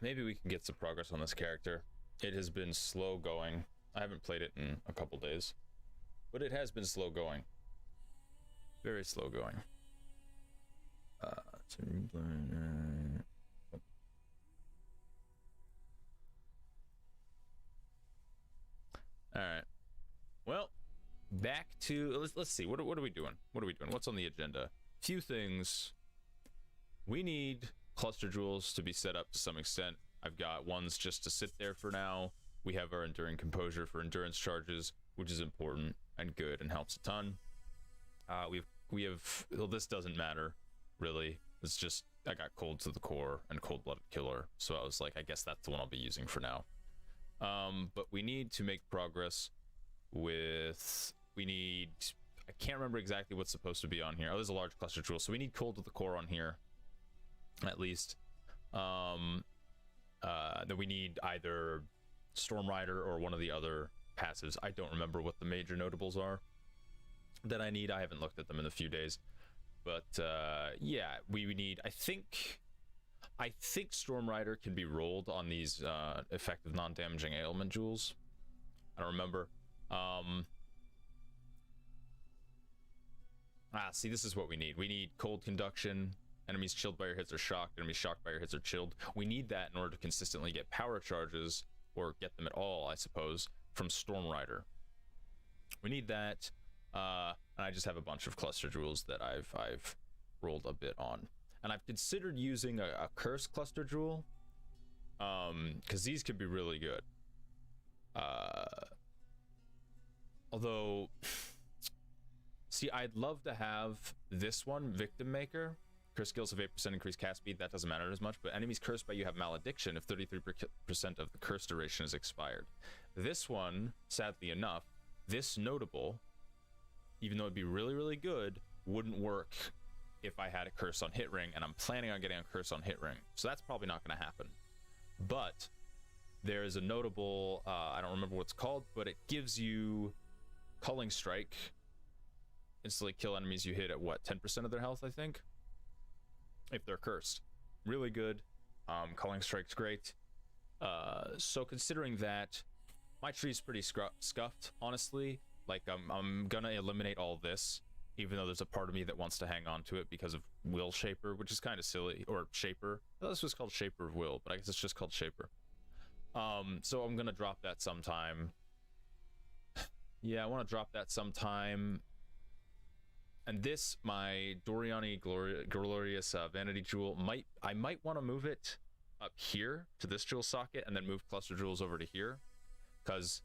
Maybe we can get some progress on this character. It has been slow going. I haven't played it in a couple days, but it has been slow going. Very slow going. All right. Well, back to let's see. What are we doing? What are we doing? What's on the agenda? Few things. We need cluster jewels to be set up to some extent. I've got ones just to sit there for now. We have our enduring composure for endurance charges, which is important and good and helps a ton. We have well, this doesn't matter really. It's just I got cold to the core and cold-blooded killer, so I was like, I guess that's the one I'll be using for now. But we need to make progress with I can't remember exactly what's supposed to be on here. Oh, there's a large cluster jewel, so we need cold to the core on here at least. Then we need either Storm Rider or one of the other passives. I don't remember what the major notables are that I need. I haven't looked at them in a few days, but yeah, we need I think Storm Rider can be rolled on these effective non-damaging ailment jewels. I don't remember. See, this is what we need. We need cold conduction. Enemies chilled by your hits are shocked. Enemies shocked by your hits are chilled. We need that in order to consistently get power charges, or get them at all, I suppose, from Storm Rider. We need that. And I just have a bunch of cluster jewels that I've rolled a bit on. And I've considered using a curse cluster jewel, because these could be really good. Although, see, I'd love to have this one, Victim Maker. Curse skills have 8% increased cast speed. That doesn't matter as much, but enemies cursed by you have malediction if 33% of the curse duration is expired. This one, sadly enough, this notable, even though it'd be really, really good, wouldn't work if I had a curse on hit ring, and I'm planning on getting a curse on hit ring, so that's probably not going to happen. But there is a notable, I don't remember what it's called, but it gives you Culling Strike. Instantly kill enemies you hit at what, 10% of their health, I think, if they're cursed. Really good. Culling Strike's great. So considering that, my tree's pretty scuffed, honestly. Like, I'm gonna eliminate all this, even though there's a part of me that wants to hang on to it because of Will Shaper, which is kind of silly. Or Shaper. I thought this was called Shaper of Will, but I guess it's just called Shaper. So I'm gonna drop that sometime. Yeah, I want to drop that sometime. And this, my Doriani Glorious Vanity Jewel, I might want to move it up here to this jewel socket and then move cluster jewels over to here, because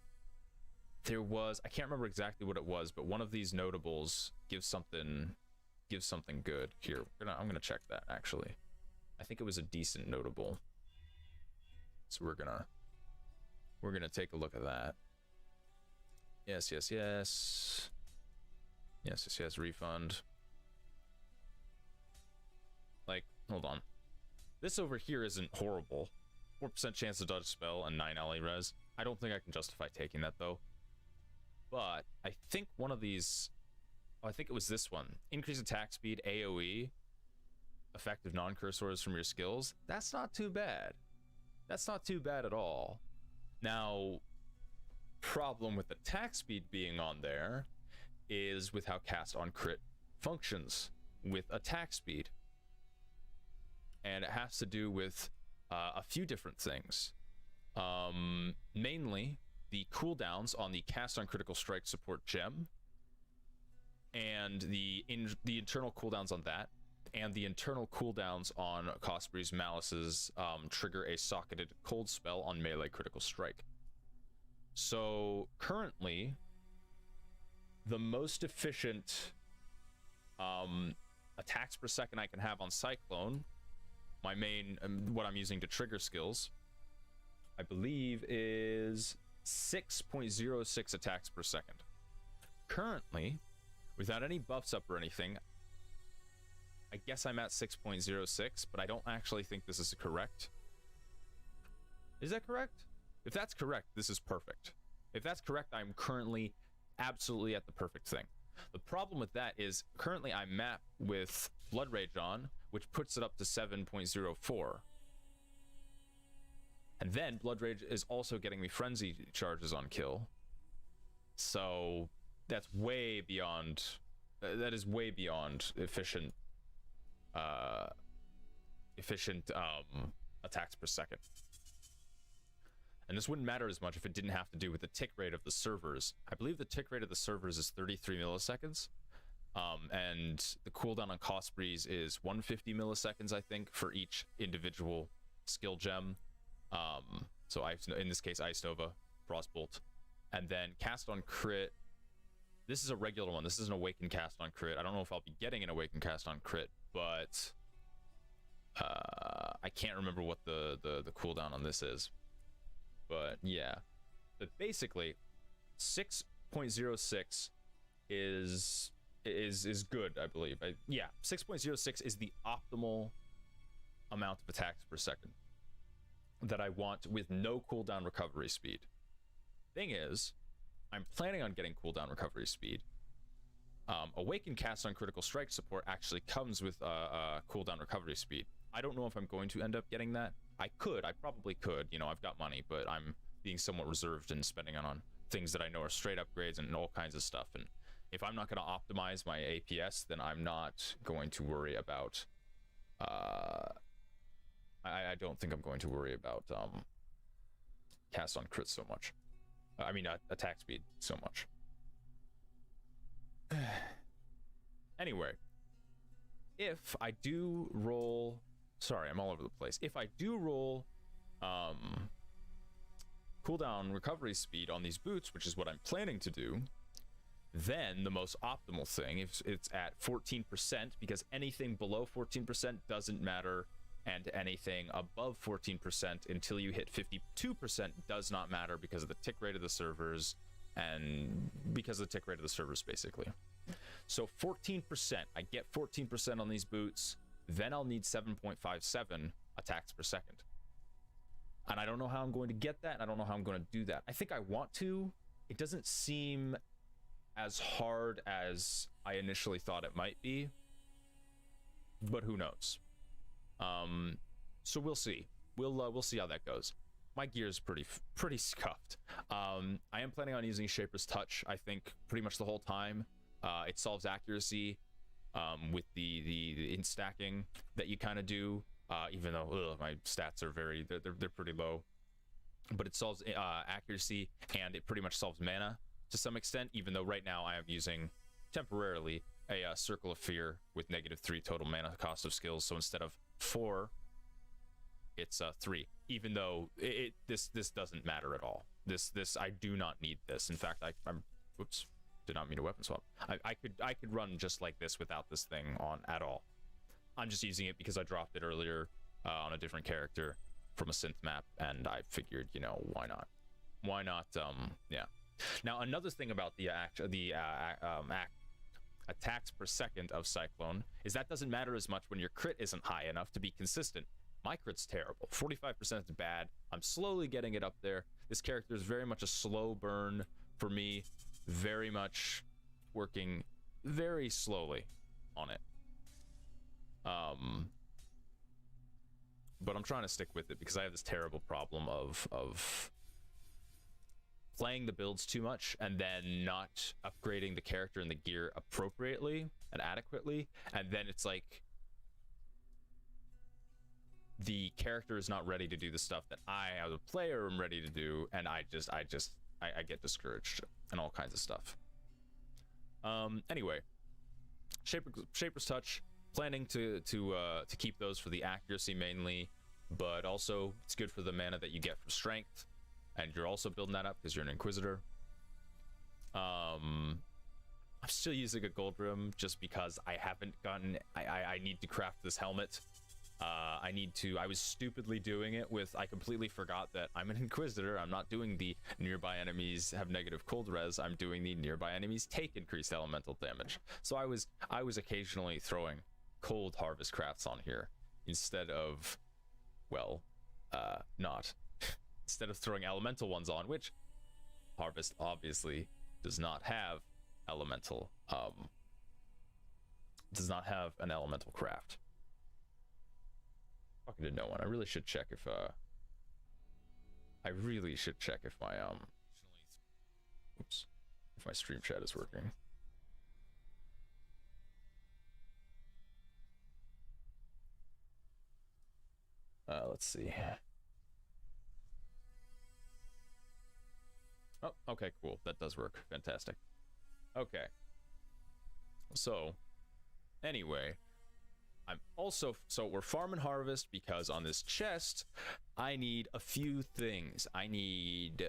there was, I can't remember exactly what it was, but one of these notables gives something good here. I'm gonna check that actually. I think it was a decent notable, so we're gonna take a look at that. Yes, refund. Like, hold on. This over here isn't horrible. 4% chance to dodge a spell and 9 ally res. I don't think I can justify taking that though. But I think one of these, I think it was this one. Increase attack speed, AoE, effective non-cursors from your skills. That's not too bad. That's not too bad at all. Now, problem with attack speed being on there is with how cast on crit functions with attack speed, and it has to do with a few different things, mainly the cooldowns on the cast on critical strike support gem, and the internal cooldowns on that, and the internal cooldowns on Cospri's Malice's trigger a socketed cold spell on melee critical strike. So currently, the most efficient attacks per second I can have on Cyclone, my main, what I'm using to trigger skills, I believe is 6.06 attacks per second. Currently, without any buffs up or anything, I guess I'm at 6.06, but I don't actually think this is correct. Is that correct? If that's correct, this is perfect. If that's correct, I'm currently absolutely at the perfect thing. The problem with that is currently I'm mapped with Blood Rage on, which puts it up to 7.04. And then Blood Rage is also getting me frenzy charges on kill. So that's way beyond, that is way beyond efficient attacks per second. And this wouldn't matter as much if it didn't have to do with the tick rate of the servers. I believe the tick rate of the servers is 33 milliseconds. And the cooldown on Cospris is 150 milliseconds, I think, for each individual skill gem. So in this case, Ice Nova, Frostbolt. And then cast on crit. This is a regular one. This is an Awaken cast on crit. I don't know if I'll be getting an Awaken cast on crit, but I can't remember what the cooldown on this is. But yeah, but basically 6.06 is good, I believe. Yeah, 6.06 is the optimal amount of attacks per second that I want with no cooldown recovery speed. Thing is, I'm planning on getting cooldown recovery speed. Awaken cast on critical strike support actually comes with cooldown recovery speed. I don't know if I'm going to end up getting that. I probably could. You know, I've got money, but I'm being somewhat reserved and spending it on things that I know are straight upgrades and all kinds of stuff. And if I'm not going to optimize my APS, then I'm not going to worry about. I don't think I'm going to worry about cast on crit so much. I mean, attack speed so much. Anyway, if I do roll, sorry, I'm all over the place. If I do roll cooldown recovery speed on these boots, which is what I'm planning to do, then the most optimal thing, if it's at 14%, because anything below 14% doesn't matter, and anything above 14% until you hit 52% does not matter because of the tick rate of the servers, and because of the tick rate of the servers, basically. So 14%, I get 14% on these boots, then I'll need 7.57 attacks per second. And I don't know how I'm going to get that, and I don't know how I'm going to do that. I think I want to. It doesn't seem as hard as I initially thought it might be, but who knows? So we'll see. We'll see how that goes. My gear is pretty scuffed. I am planning on using Shaper's Touch, I think, pretty much the whole time. It solves accuracy with the in stacking that you kind of do, even though my stats are they're pretty low. But it solves accuracy, and it pretty much solves mana to some extent, even though right now I am using temporarily a Circle of Fear with -3 total mana cost of skills. So instead of 4, it's 3. Even though this doesn't matter at all. This I do not need this. In fact, I'm whoops, did not mean a weapon swap. I could run just like this without this thing on at all. I'm just using it because I dropped it earlier on a different character from a synth map, and I figured, you know, why not? Why not? Yeah. Now another thing about the attacks per second of Cyclone is that doesn't matter as much when your crit isn't high enough to be consistent. My crit's terrible. 45% is bad. I'm slowly getting it up there. This character is very much a slow burn for me. Very much working very slowly on it. But I'm trying to stick with it because I have this terrible problem of playing the builds too much and then not upgrading the character and the gear appropriately and adequately, and then it's like the character is not ready to do the stuff that I as a player am ready to do, and I get discouraged and all kinds of stuff. Anyway, Shaper's Touch, planning to keep those for the accuracy mainly, but also it's good for the mana that you get from strength. And you're also building that up because you're an Inquisitor. I'm still using a gold rim just because I haven't gotten. I need to craft this helmet. I was stupidly doing it with. I completely forgot that I'm an Inquisitor. I'm not doing the nearby enemies have negative cold res. I'm doing the nearby enemies take increased elemental damage. So I was occasionally throwing cold harvest crafts on here instead of, well, not. Instead of throwing elemental ones on, which Harvest obviously does not have elemental, does not have an elemental craft. Talking to no one. I really should check if I really should check if my oops, if my stream chat is working. Let's see. Oh, okay, cool. That does work. Fantastic. Okay. So, anyway, so we're farming harvest because on this chest, I need a few things. I need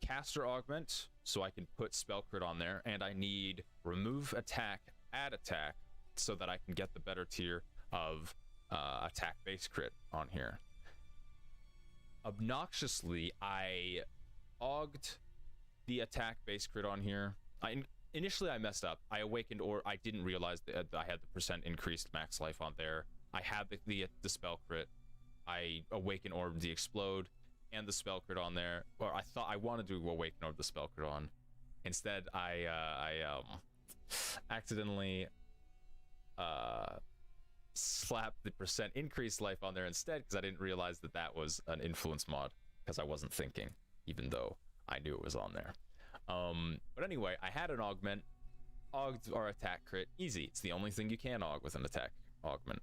caster augment so I can put spell crit on there, and I need remove attack, add attack, so that I can get the better tier of attack base crit on here. Obnoxiously, I auged the attack base crit on here. Initially I messed up. I awakened, or I didn't realize that I had the percent increased max life on there. I had the spell crit. I awaken orb the explode and the spell crit on there, or I thought I wanted to awaken orb the spell crit on. Instead, I accidentally slapped the percent increased life on there instead, because I didn't realize that that was an influence mod, because I wasn't thinking, even though I knew it was on there. But anyway, I had an augment, auged our attack crit, easy. It's the only thing you can aug with an attack augment.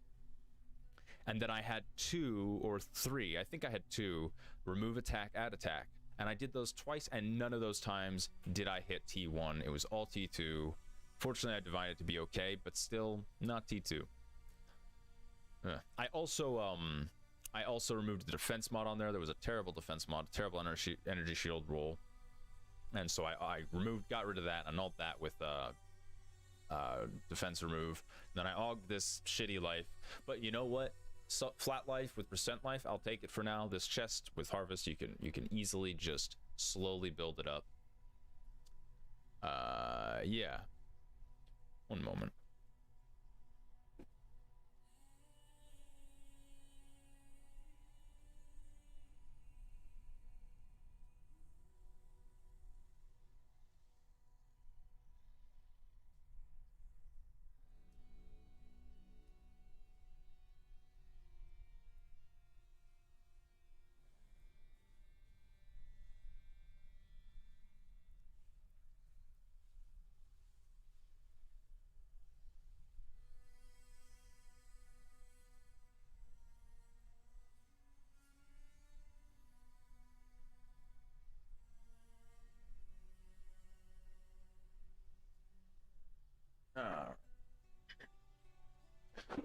And then I had 2 or 3, I think I had 2, remove attack, add attack, and I did those twice, and none of those times did I hit T1. It was all T2. Fortunately, I divined it to be okay, but still not T2. I also removed the defense mod on there. There was a terrible defense mod, terrible energy shield roll, and so I got rid of that, annulled that with defense remove. Then I auged this shitty life, but you know what? So, flat life with percent life, I'll take it for now. This chest with harvest, you can easily just slowly build it up. Yeah. One moment.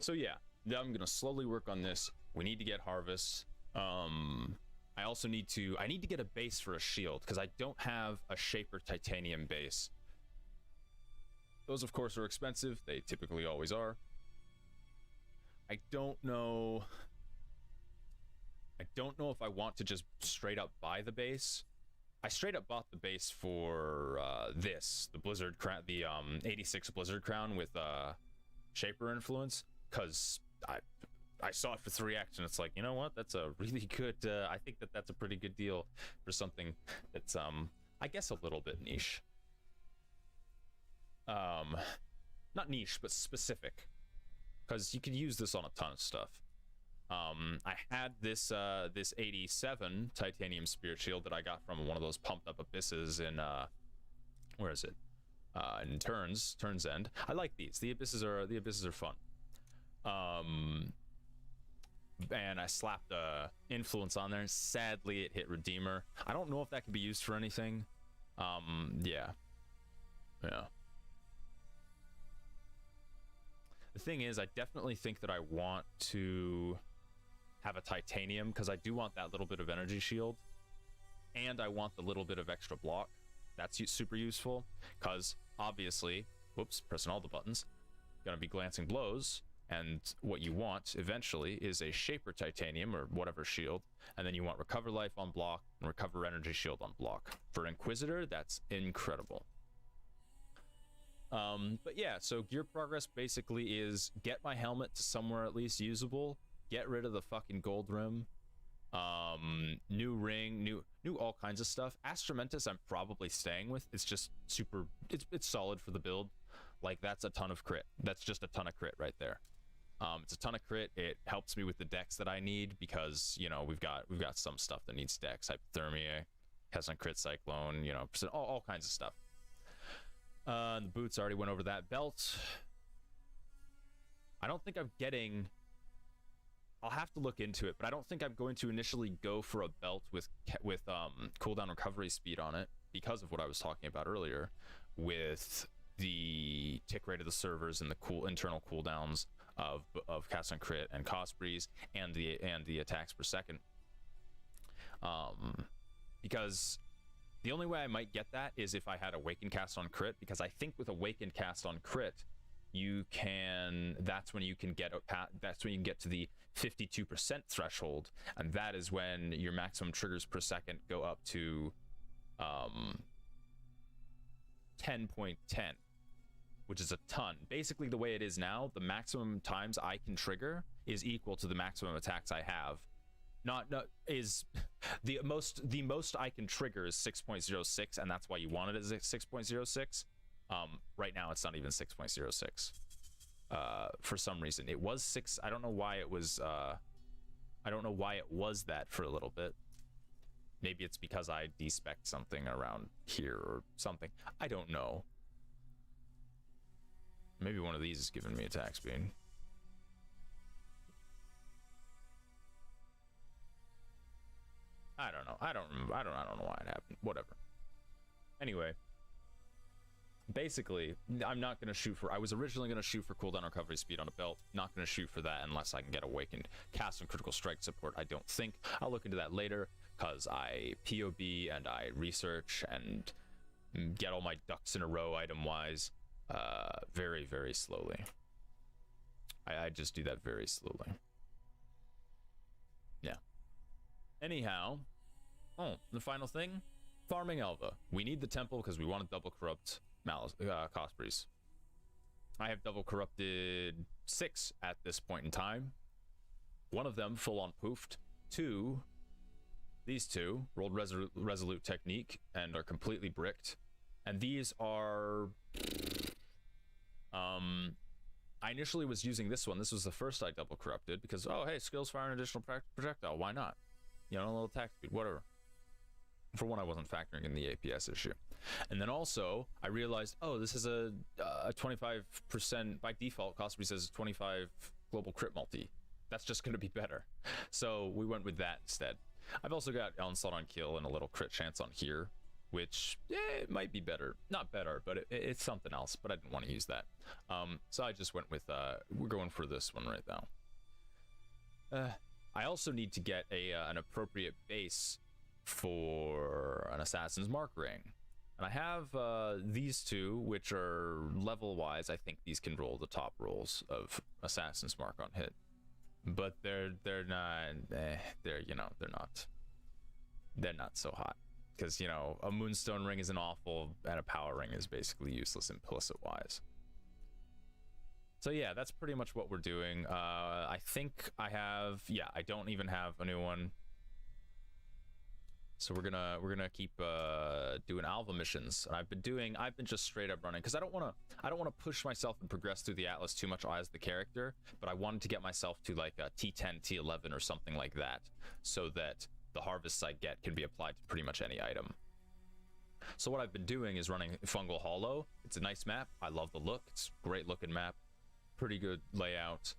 So yeah, I'm gonna slowly work on this. We need to get harvest. I also need to get a base for a shield, because I don't have a shaper titanium base. Those of course are expensive. They typically always are. I don't know if I want to just straight up buy the base. I straight up bought the base for the Blizzard Crown, the 86 Blizzard Crown with Shaper influence, because I saw it for 3x, and it's like, you know what? That's a really good. I think that's a pretty good deal for something that's I guess a little bit niche. Not niche, but specific, because you could use this on a ton of stuff. I had this 87 titanium spirit shield that I got from one of those pumped up abysses in where is it? In Turns End. I like these. The abysses are fun. And I slapped influence on there. Sadly, it hit Redeemer. I don't know if that can be used for anything. Yeah. The thing is, I definitely think that I want to have a titanium, because I do want that little bit of energy shield, and I want the little bit of extra block. That's super useful, because obviously, whoops, pressing all the buttons, gonna be glancing blows, and what you want eventually is a shaper titanium or whatever shield, and then you want recover life on block and recover energy shield on block. For Inquisitor, that's incredible. But yeah, so gear progress basically is get my helmet to somewhere at least usable, get rid of the fucking gold rim, new ring, new all kinds of stuff. Astramentus I'm probably staying with. It's just it's solid for the build. Like, that's a ton of crit. That's just a ton of crit right there. It's a ton of crit. It helps me with the decks that I need because, you know, we've got some stuff that needs decks. Hypothermia, has some crit cyclone, you know, all kinds of stuff. The boots, already went over that. Belt, I don't think I'm getting... I'll have to look into it, but I don't think I'm going to initially go for a belt with cooldown recovery speed on it because of what I was talking about earlier with the tick rate of the servers and the internal cooldowns of cast on crit and Cospris and the attacks per second. Because the only way I might get that is if I had Awakened cast on crit, because I think with Awakened cast on crit, that's when you can get to the 52% threshold, and that is when your maximum triggers per second go up to 10.10, which is a ton. Basically, the way it is now, the maximum times I can trigger is equal to the maximum attacks I have. Is the most I can trigger is 6.06, and that's why you want it as 6.06. Right now it's not even 6.06. For some reason it was 6. I don't know why it was that for a little bit. Maybe it's because I despec'd something around here or something. I don't know. Maybe one of these is giving me attack speed. I don't know. I don't know why it happened. Whatever. Anyway, basically, I'm not going to shoot for... I was originally going to shoot for cooldown recovery speed on a belt. Not going to shoot for that unless I can get Awakened cast and critical strike support. I don't think. I'll look into that later because I POB and I research and get all my ducks in a row item-wise very, very slowly. I just do that very slowly. Yeah. Anyhow, the final thing, farming Elva. We need the temple because we want to double corrupt Cospris. I have double corrupted 6 at this point in time. One of them full on poofed. These two rolled resolute technique and are completely bricked. And these are I initially was using this one. This was the first I double corrupted because, oh hey, skills fire an additional projectile, why not? You know, a little attack speed, whatever. For one, I wasn't factoring in the APS issue. And then also, I realized, oh, this is a 25%, by default, Cospri says 25 global crit multi. That's just going to be better. So we went with that instead. I've also got Onslaught on kill and a little crit chance on here, which, it might be better. Not better, but it's something else, but I didn't want to use that. So I just went with, we're going for this one right now. I also need to get an appropriate base for an Assassin's Mark ring. And I have these two, which are level-wise. I think these can roll the top rolls of Assassin's Mark on hit. But they're not, they're not so hot. Because, you know, a Moonstone ring is an awful, and a Power ring is basically useless implicit-wise. So yeah, that's pretty much what we're doing. I think I have, yeah, I don't even have a new one. So we're gonna keep doing Alva missions. And I've been just straight up running because I don't want to push myself and progress through the Atlas too much as the character, but I wanted to get myself to like a T10, T11 or something like that, so that the harvests I get can be applied to pretty much any item. So what I've been doing is running Fungal Hollow. It's a nice map. I love the look. It's a great looking map. Pretty good layout.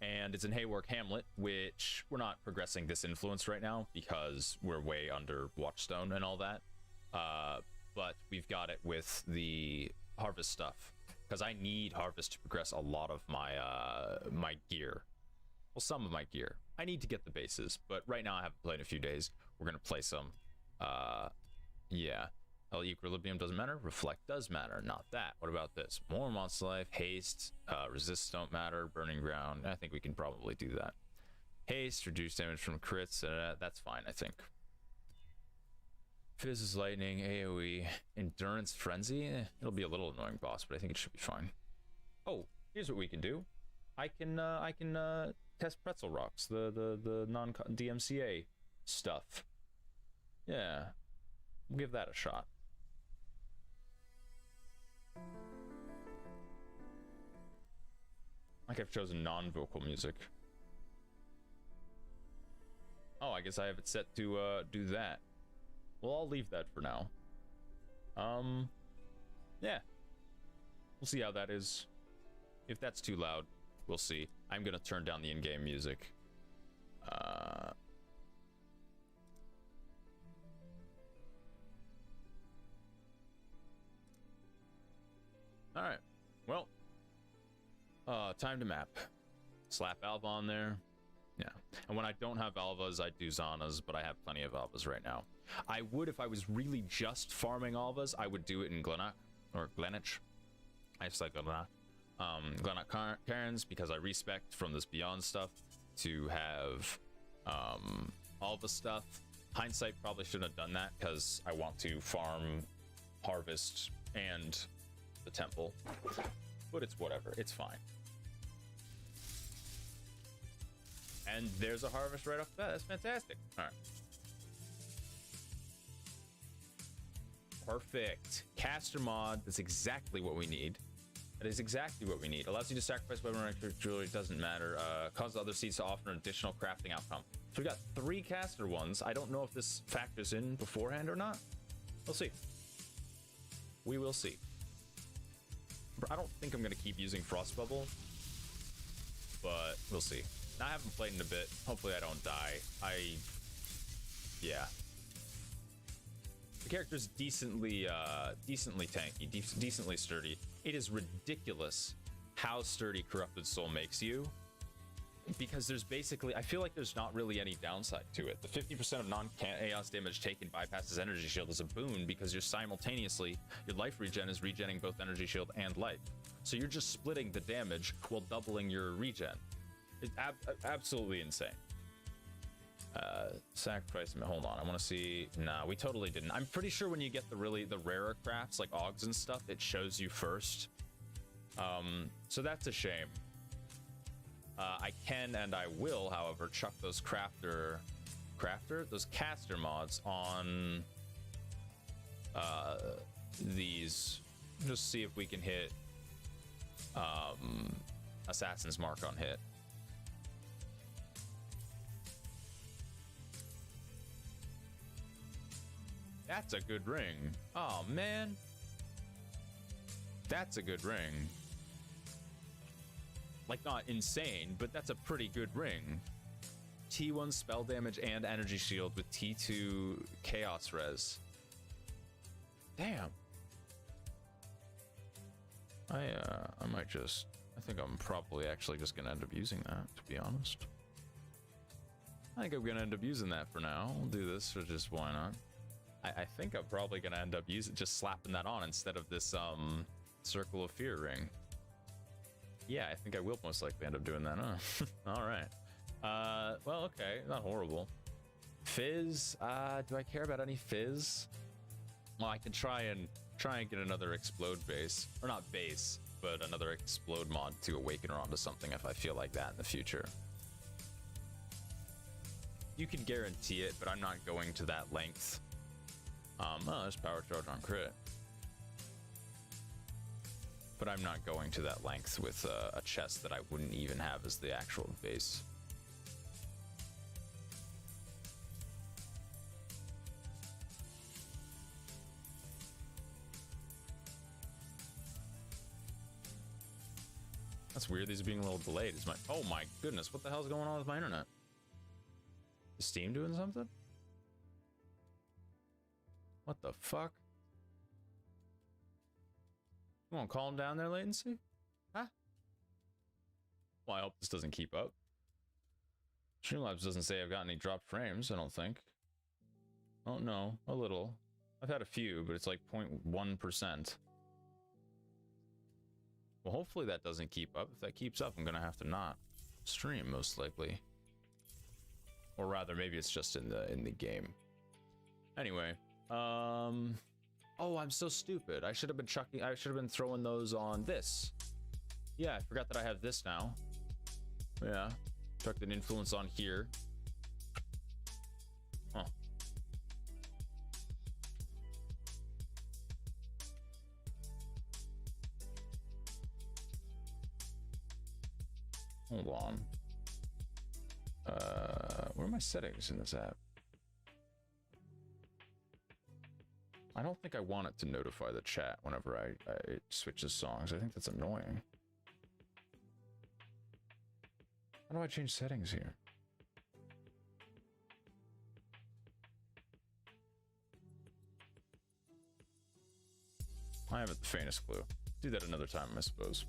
And it's in Haywark Hamlet, which we're not progressing this influence right now because we're way under Watchstone and all that. But we've got it with the harvest stuff because I need harvest to progress a lot of my my gear. Well, some of my gear. I need to get the bases, but right now I haven't played in a few days. We're gonna play some. Yeah. Equilibrium doesn't matter. Reflect does matter. Not that. What about this? More monster life, haste, resist don't matter, burning ground. I think we can probably do that. Haste, reduce damage from crits. That's fine, I think. Fizz is lightning, AoE, endurance frenzy. It'll be a little annoying, boss, but I think it should be fine. Oh, here's what we can do. I can test pretzel rocks, the non DMCA stuff. Yeah, we'll give that a shot. Like I've chosen non-vocal music. Oh, I guess I have it set to do that. Well, I'll leave that for now. Yeah. We'll see how that is. If that's too loud, we'll see. I'm gonna turn down the in-game music. Alright. Well. Time to map. Slap Alva on there. Yeah. And when I don't have Alvas, I do Zanas, but I have plenty of Alvas right now. I would, if I was really just farming Alvas, I would do it in Glenach, or Glenich. I just like Glenach. Glenach Cairns, because I respect from this Beyond stuff to have Alva stuff. Hindsight probably shouldn't have done that, because I want to farm, harvest, and the temple. But it's whatever, it's fine. And there's a harvest right off the bat. That's fantastic. All right. Perfect. Caster mod. That's exactly what we need. That is exactly what we need. Allows you to sacrifice weapon or jewelry. Doesn't matter. Causes other seeds to offer an additional crafting outcome. So we got 3 caster ones. I don't know if this factors in beforehand or not. We'll see. We will see. I don't think I'm going to keep using Frost Bubble, but we'll see. I haven't played in a bit. Hopefully I don't die. Yeah. The character's decently tanky, decently sturdy. It is ridiculous how sturdy Corrupted Soul makes you, because there's basically, I feel like there's not really any downside to it. The 50% of non-chaos damage taken bypasses energy shield is a boon, because you're simultaneously, your life regen is regenning both energy shield and life. So you're just splitting the damage while doubling your regen. It's absolutely insane. Sacrifice. Hold on, I want to see. Nah, we totally didn't. I'm pretty sure when you get the rarer crafts like Augs and stuff, it shows you first. So that's a shame. I can and I will, however, chuck those those caster mods on these. Just see if we can hit Assassin's Mark on hit. That's a good ring. Oh, man. That's a good ring. Like, not insane, but that's a pretty good ring. T1 spell damage and energy shield with T2 chaos res. Damn. I might just... I think I'm probably actually just going to end up using that, to be honest. I think I'm going to end up using that for now. We'll do this for just why not. I think I'm probably going to end up just slapping that on instead of this Circle of Fear ring. Yeah, I think I will most likely end up doing that, huh? All right. Well, okay, not horrible. Fizz, do I care about any Fizz? Well, I can try and get another Explode base. Or not base, but another Explode mod to awaken her onto something if I feel like that in the future. You can guarantee it, but I'm not going to that length. Oh, there's power charge on crit. But I'm not going to that length with a chest that I wouldn't even have as the actual base. That's weird, these are being a little delayed. Oh my goodness, what the hell's going on with my internet? Is Steam doing something? What the fuck? You want to calm down there, latency? Huh? Well, I hope this doesn't keep up. Streamlabs doesn't say I've got any dropped frames, I don't think. Oh no, a little. I've had a few, but it's like 0.1%. Well, hopefully that doesn't keep up. If that keeps up, I'm gonna have to not stream, most likely. Or rather, maybe it's just in the game. Anyway, oh, I'm so stupid. I should have been throwing those on this. Yeah, I forgot that I have this now. Yeah, chucked an influence on here. Huh. Hold on. Where are my settings in this app? I don't think I want it to notify the chat whenever I switch the songs. I think that's annoying. How do I change settings here? I haven't the faintest clue. Do that another time, I suppose.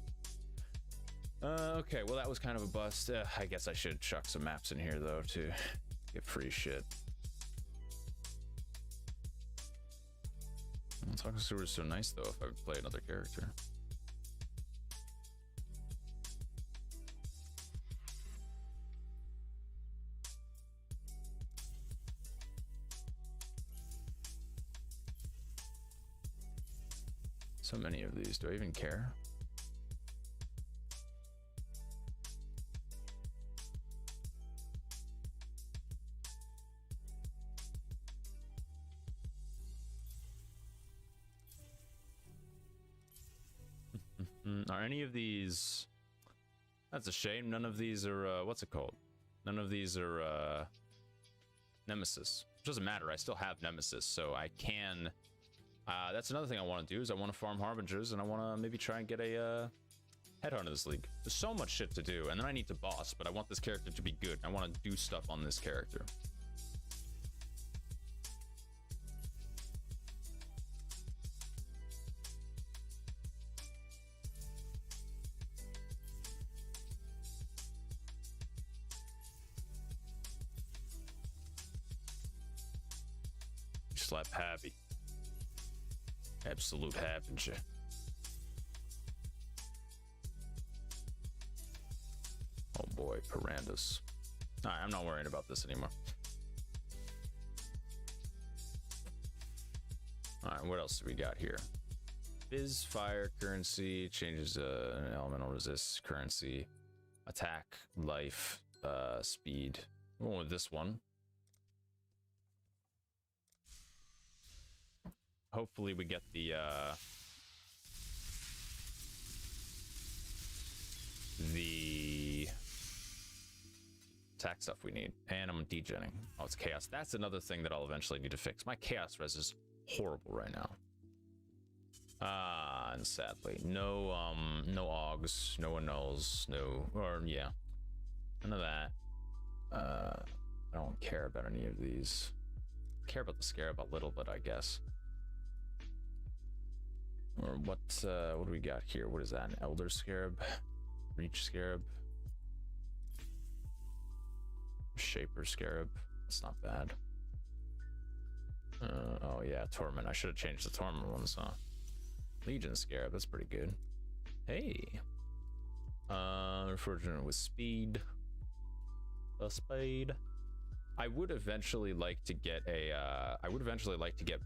Okay, well that was kind of a bust. I guess I should chuck some maps in here though to get free shit. Well, Talking Sewer is so nice though if I would play another character. So many of these. Do I even care? Are any of these... That's a shame. None of these are, what's it called? None of these are, Nemesis. It doesn't matter. I still have Nemesis, so I can... that's another thing I want to do, is I want to farm Harbingers, and I want to maybe try and get a, headhunter this league. There's so much shit to do, and then I need to boss, but I want this character to be good. I want to do stuff on this character. Slap happy. Absolute Harbinger. Oh boy, Pirandas. Alright, I'm not worrying about this anymore. Alright, what else do we got here? Fizz, fire, currency, changes an elemental resist, currency, attack, life, speed. We're going with this one. Hopefully we get the attack stuff we need. And I'm degenning. Oh, it's chaos. That's another thing that I'll eventually need to fix. My chaos res is horrible right now. And sadly, no augs, no annuls, yeah, none of that. I don't care about any of these. I care about the scarab a little bit, I guess. Or what do we got here? What is that? An elder scarab? Reach scarab? Shaper scarab? That's not bad. Oh yeah, torment. I should have changed the torment ones, huh? Legion scarab, that's pretty good. Hey. Unfortunate with speed. A spade. I would eventually like to get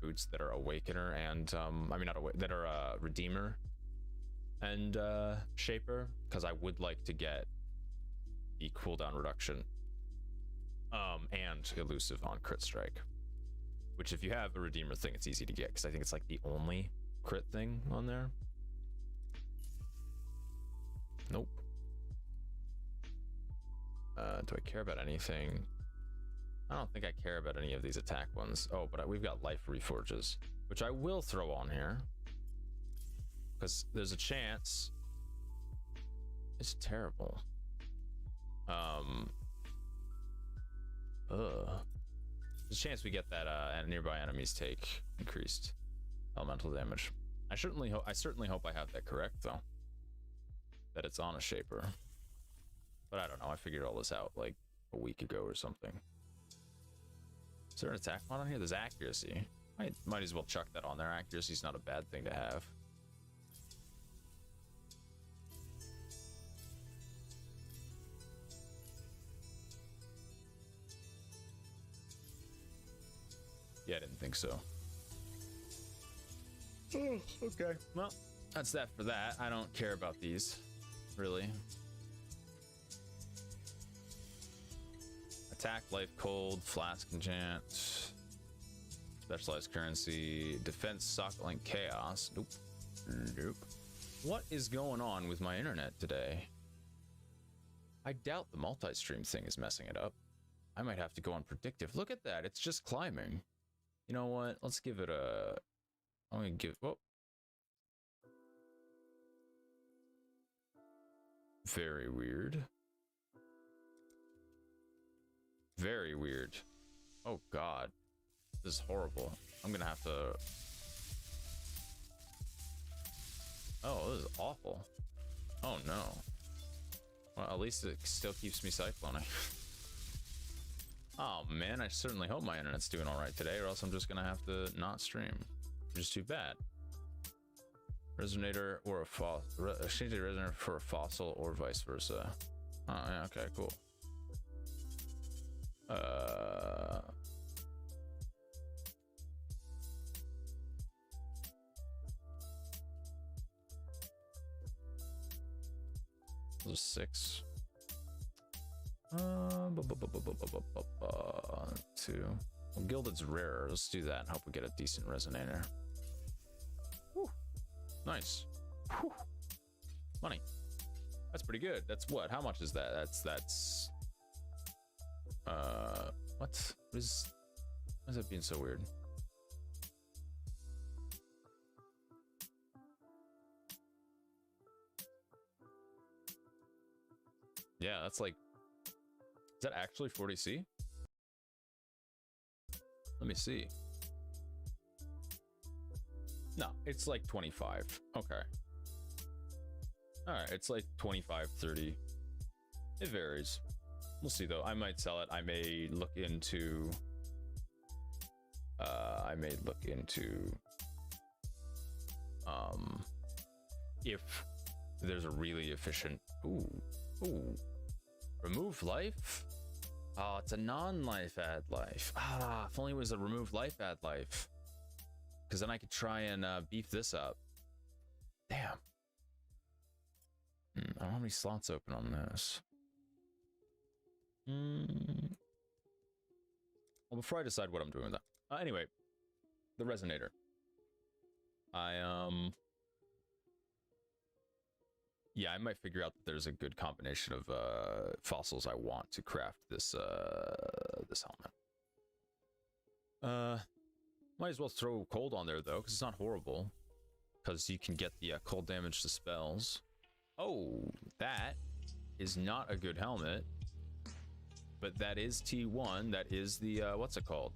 boots that are Awakener and I mean not that are Redeemer and Shaper, because I would like to get the cooldown reduction and elusive on crit strike, which if you have a Redeemer thing, it's easy to get because I think it's like the only crit thing on there. Nope. Do I care about anything? I don't think I care about any of these attack ones. Oh, but we've got life reforges, which I will throw on here because there's a chance. It's terrible. There's a chance we get that nearby enemies take increased elemental damage. I certainly hope I have that correct though. That it's on a Shaper. But I don't know. I figured all this out like a week ago or something. Is there an attack mod on here? There's accuracy. Might as well chuck that on there. Accuracy's not a bad thing to have. Yeah, I didn't think so. Oh, okay. Well, that's that for that. I don't care about these, really. Attack, life, cold, flask, enchant, specialized currency, defense, sockle, and chaos. Nope. Nope. What is going on with my internet today? I doubt the multi-stream thing is messing it up. I might have to go on predictive. Look at that. It's just climbing. You know what? Let's give it a... I'm going to give... Whoa. Very weird. Very weird. Oh, God. This is horrible. I'm going to have to... Oh, this is awful. Oh, no. Well, at least it still keeps me cycloning. Oh, man, I certainly hope my internet's doing all right today, or else I'm just going to have to not stream. Which is too bad. Resonator or a fossil. Exchange a resonator for a fossil or vice versa. Oh, yeah, okay, cool. Those 6. 2. Well, Gilded's rarer. Let's do that and hope we get a decent resonator. Whew. Nice. Whew. Money. That's pretty good. That's what? How much is that? That's what is that being so weird? Yeah, that's like, is that actually 40C? Let me see. No, it's like 25. Okay. All right, it's like 25, 30. It varies. We'll see though. I might sell it. I may look into if there's a really efficient ooh. Remove life? Oh, it's a non-life add life. Ah, if only it was a remove life add life. Because then I could try and beef this up. Damn. I don't know how many slots open on this. Well, before I decide what I'm doing with that. Anyway, the resonator. Yeah, I might figure out that there's a good combination of fossils I want to craft this this helmet. Might as well throw cold on there though, because it's not horrible. Because you can get the cold damage to spells. Oh, that is not a good helmet. But that is T1. That is the what's it called?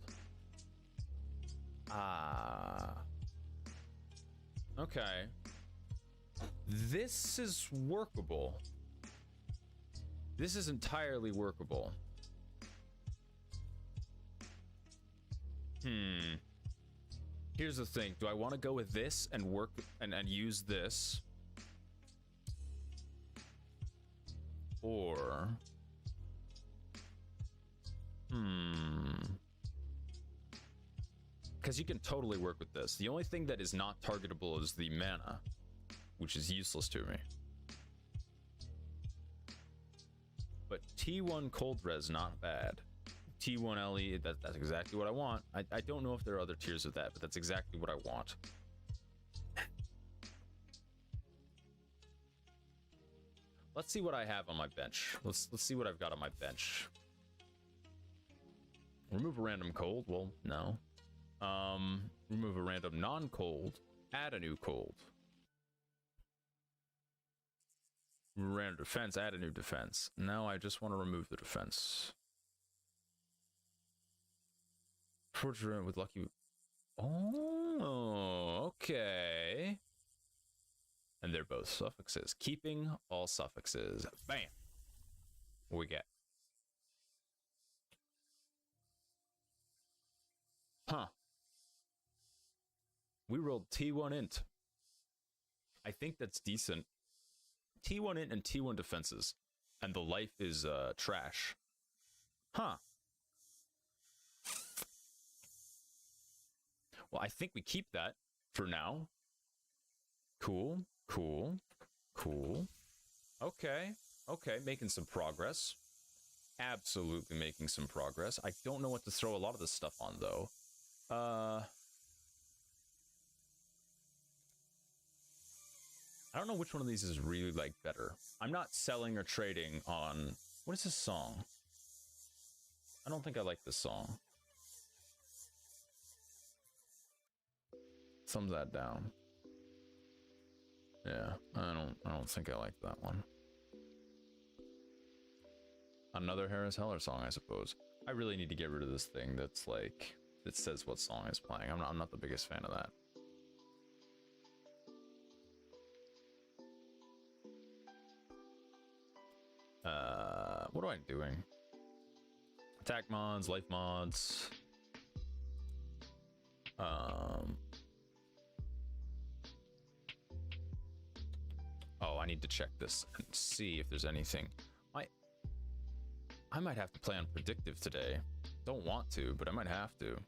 Okay. This is workable. This is entirely workable. Here's the thing. Do I want to go with this and work and use this? Or... Because you can totally work with this. The only thing that is not targetable is the mana, which is useless to me. But T1 cold res, not bad. T1 LE, that's exactly what I want. I don't know if there are other tiers of that, but that's exactly what I want. Let's see what I have on my bench. Let's see what I've got on my bench. Remove a random cold. Well, no. Remove a random non-cold. Add a new cold. Random defense. Add a new defense. Now I just want to remove the defense. Fortune with lucky. Oh, okay. And they're both suffixes. Keeping all suffixes. Bam. What we get? Huh. We rolled T1 int. I think that's decent. T1 int and T1 defenses. And the life is trash. Huh. Well, I think we keep that for now. Cool. Cool. Cool. Okay. Okay, making some progress. Absolutely making some progress. I don't know what to throw a lot of this stuff on, though. I don't know which one of these is really like better. I'm not selling or trading on... What is this song? I don't think I like this song. Thumbs that down. Yeah, I don't think I like that one. Another Harris Heller song, I suppose. I really need to get rid of this thing that's like, that says what song is playing. I'm not the biggest fan of that. What am I doing? Attack mods, life mods. Oh, I need to check this and see if there's anything. I might have to play on predictive today. Don't want to, but I might have to.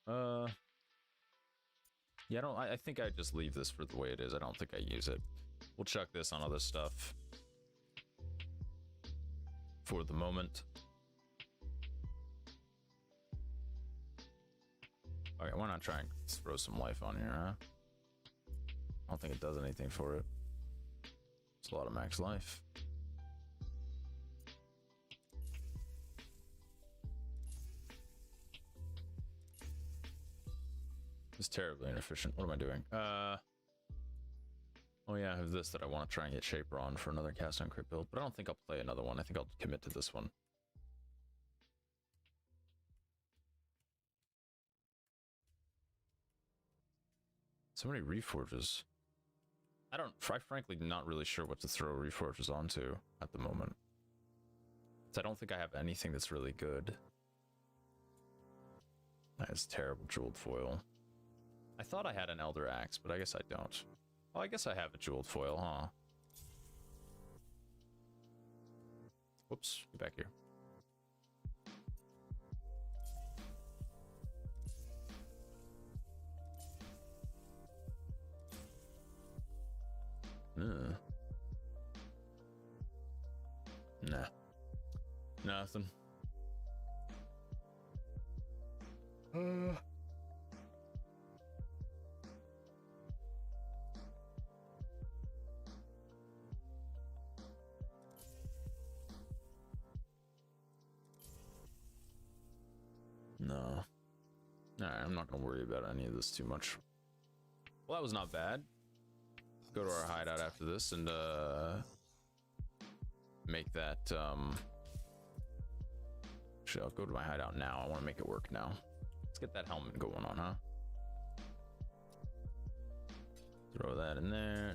Ugh. Yeah, I think I just leave this for the way it is. I don't think I use it. We'll chuck this on other stuff for the moment. Okay, why not try and throw some life on here, huh? I don't think it does anything for it. It's a lot of max life. It's terribly inefficient. What am I doing? Oh yeah, I have this that I want to try and get Shaper on for another cast on crit build, but I don't think I'll play another one. I think I'll commit to this one. So many reforges. I'm frankly not really sure what to throw reforges onto at the moment. I don't think I have anything that's really good. That is terrible jeweled foil. I thought I had an Elder Axe, but I guess I don't. Well, I guess I have a jeweled foil, huh? Whoops, get back here. Nah. Nothing. No. Alright, I'm not gonna worry about any of this too much. Well, that was not bad. Go to our hideout after this and make that actually, I'll go to my hideout now. I want to make it work now. Let's get that helmet going on, huh? Throw that in there.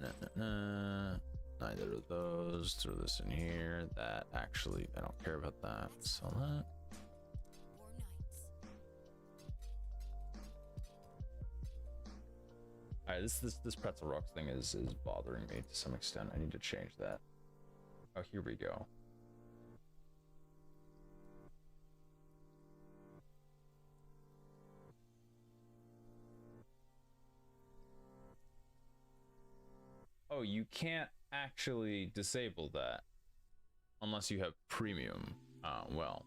Neither of those. Throw this in here. That actually, I don't care about that. Sell that. Alright, this pretzel rocks thing is bothering me to some extent. I need to change that. Oh, here we go. Oh, you can't actually disable that unless you have premium. Well.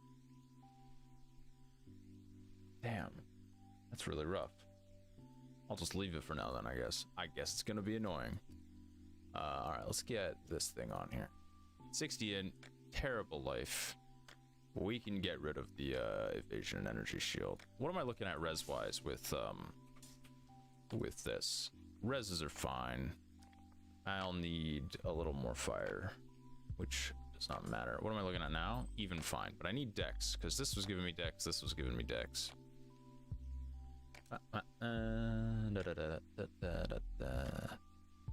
Damn. That's really rough. I'll just leave it for now then, I guess. I guess it's gonna be annoying. Alright, let's get this thing on here. 60 in, terrible life. We can get rid of the evasion and energy shield. What am I looking at res-wise with this? Reses are fine. I'll need a little more fire, which does not matter. What am I looking at now? Even fine, but I need dex, because this was giving me dex, this was giving me dex.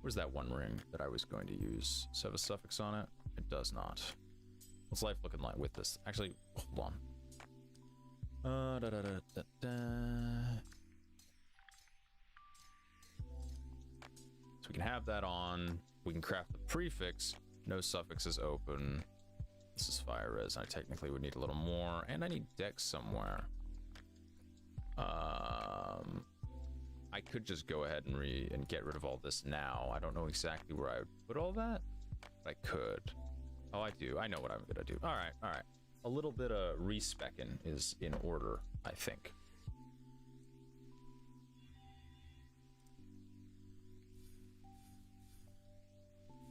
Where's that one ring that I was going to use? Does it have a suffix on it? It does not. What's life looking like with this? Actually, hold on. So we can have that on. We can craft the prefix. No suffix is open. This is fire res. I technically would need a little more, and I need dex somewhere. I could just go ahead and get rid of all this now. I don't know exactly where I would put all that, but I could. Oh, I do. I know what I'm gonna do. All right, all right. A little bit of respecking is in order, I think.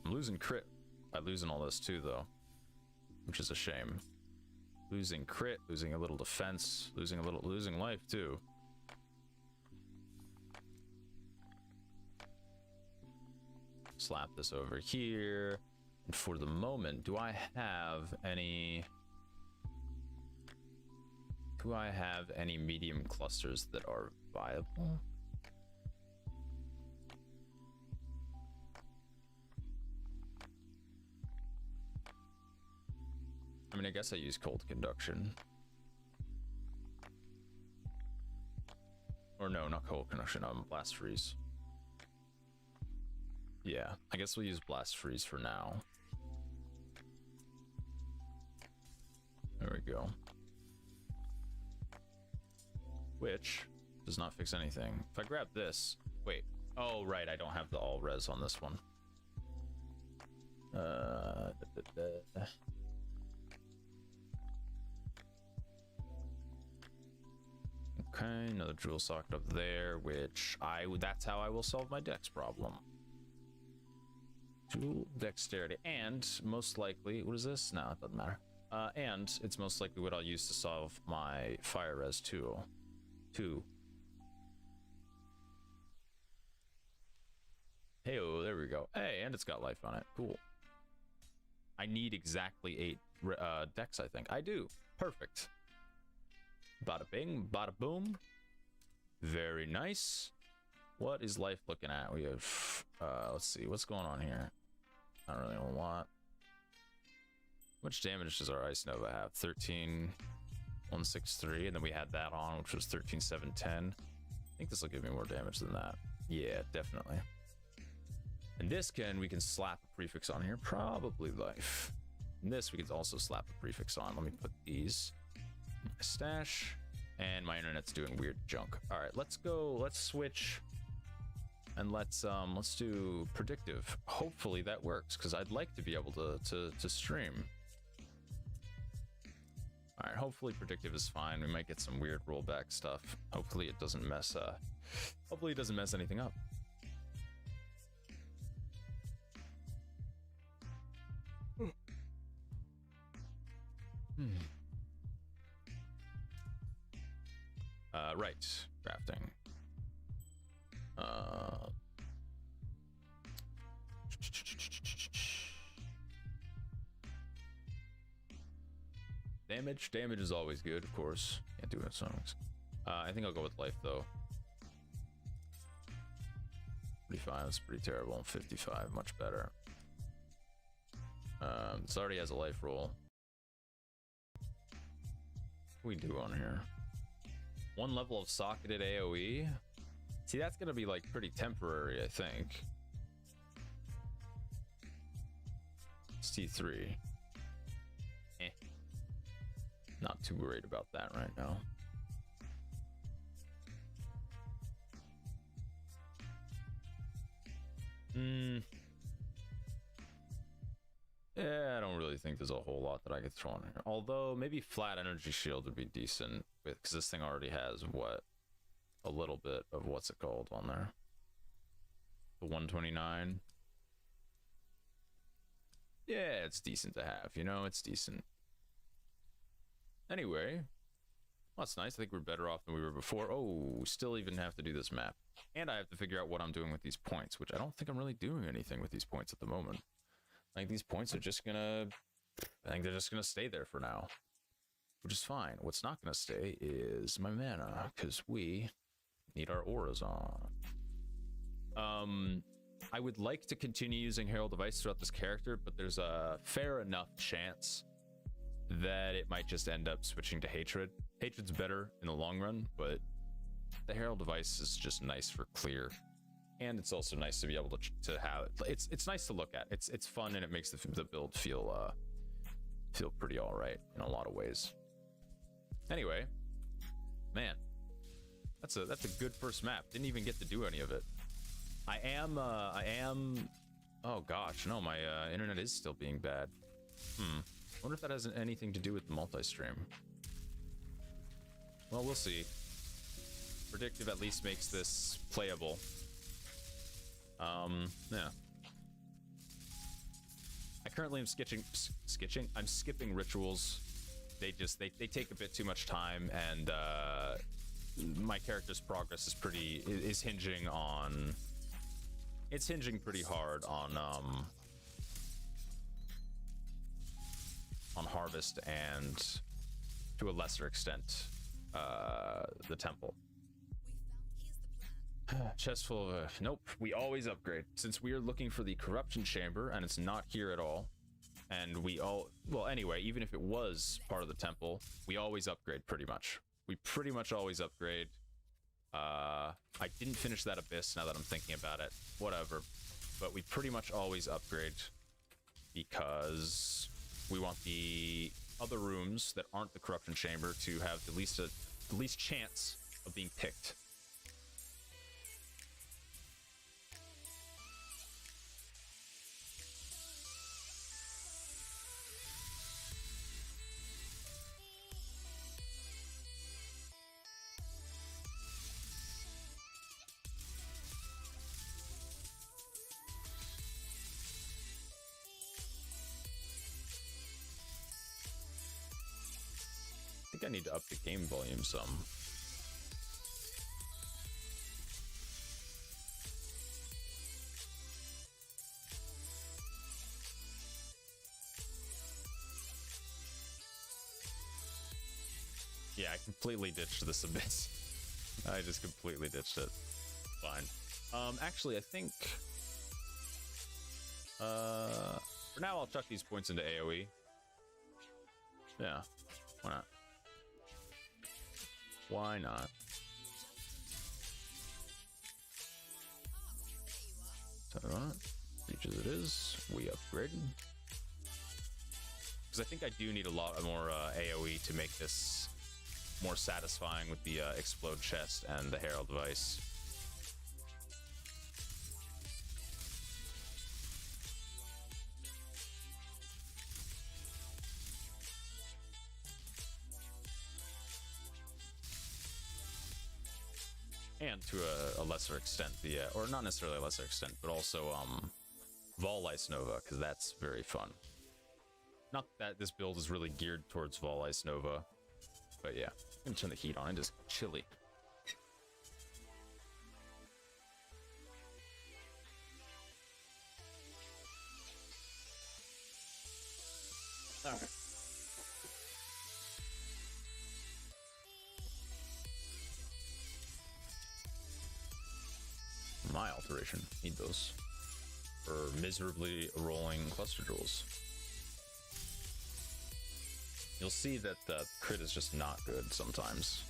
I'm losing crit by losing all this too, though, which is a shame. Losing crit, losing a little defense, losing life too. Slap this over here. And for the moment, do I have any medium clusters that are viable? I mean, I guess I use cold conduction. Or no, not cold conduction, blast freeze. Yeah, I guess we'll use blast freeze for now. There we go. Which does not fix anything. If I grab this, wait. Oh, right, I don't have the all res on this one. Okay, another jewel socket up there, which that's how I will solve my dex problem. Jewel dexterity, and most likely, what is this? No, it doesn't matter. And it's most likely what I'll use to solve my fire res too. Hey, oh, there we go. Hey, and it's got life on it. Cool. I need exactly 8 dex, I think. I do. Perfect. Bada bing, bada boom. Very nice. What is life looking at? We have, let's see, what's going on here? Not really a lot. How much damage does our Ice Nova have? 13,163, and then we had that on, which was 13,710. I think this will give me more damage than that. Yeah, definitely. And this we can slap a prefix on here, probably life. And this we can also slap a prefix on. Let me put these in my stash, and my internet's doing weird junk. All right, let's go. Let's switch. And let's do predictive. Hopefully that works, because I'd like to be able to stream. All right, hopefully predictive is fine. We might get some weird rollback stuff. Hopefully it doesn't mess hopefully it doesn't mess anything up. Right, crafting. Damage is always good, of course. Can't do it songs. I think I'll go with life though. 45 is pretty terrible. 55 much better. This already has a life roll. What do we do on here? 1 level of socketed AoE. See, that's gonna be like pretty temporary, I think. It's T3. Not too worried about that right now. Yeah, I don't really think there's a whole lot that I could throw on here. Although maybe flat energy shield would be decent, because this thing already has what? A little bit of what's it called on there? The 129. Yeah, it's decent to have, you know, it's decent. Anyway, well, that's nice. I think we're better off than we were before. Oh, still even have to do this map. And I have to figure out what I'm doing with these points, which I don't think I'm really doing anything with these points at the moment. Like, these points are just gonna... I think they're just gonna stay there for now, which is fine. What's not gonna stay is my mana, because we need our auras on. I would like to continue using Herald of Ice throughout this character, but there's a fair enough chance that it might just end up switching to Hatred. Hatred's better in the long run, but the Herald of Ice is just nice for clear. And it's also nice to be able to have it. It's nice to look at. It's fun, and it makes the build feel pretty all right in a lot of ways. Anyway, man, That's a good first map. Didn't even get to do any of it. I am. Oh gosh, no, my internet is still being bad. I wonder if that has anything to do with the multi-stream. Well, we'll see. Predictive at least makes this playable. Yeah. I currently am I'm skipping rituals. They take a bit too much time, and my character's progress is hinging on. It's hinging pretty hard on harvest and, to a lesser extent, the temple. Chest full of nope. We always upgrade since we are looking for the corruption chamber, and it's not here at all. And well, anyway, even if it was part of the temple, we always upgrade pretty much. We pretty much always upgrade. I didn't finish that abyss now that I'm thinking about it. Whatever. But we pretty much always upgrade because we want the other rooms that aren't the corruption chamber to have the least chance of being picked. I think I need to up the game volume some. Yeah, I completely ditched this abyss. I just completely ditched it. Fine. Actually, I think... for now, I'll chuck these points into AoE. Yeah, why not? Why not? Turn on it. Reach as it is. We upgraded. Because I think I do need a lot more AoE to make this more satisfying with the explode chest and the herald device. And to a lesser extent, or not necessarily a lesser extent, but also Vol Ice Nova, because that's very fun. Not that this build is really geared towards Vol Ice Nova, but yeah. I'm gonna turn the heat on, it is chilly. Alright. My alteration. Need those. For miserably rolling cluster jewels. You'll see that the crit is just not good sometimes.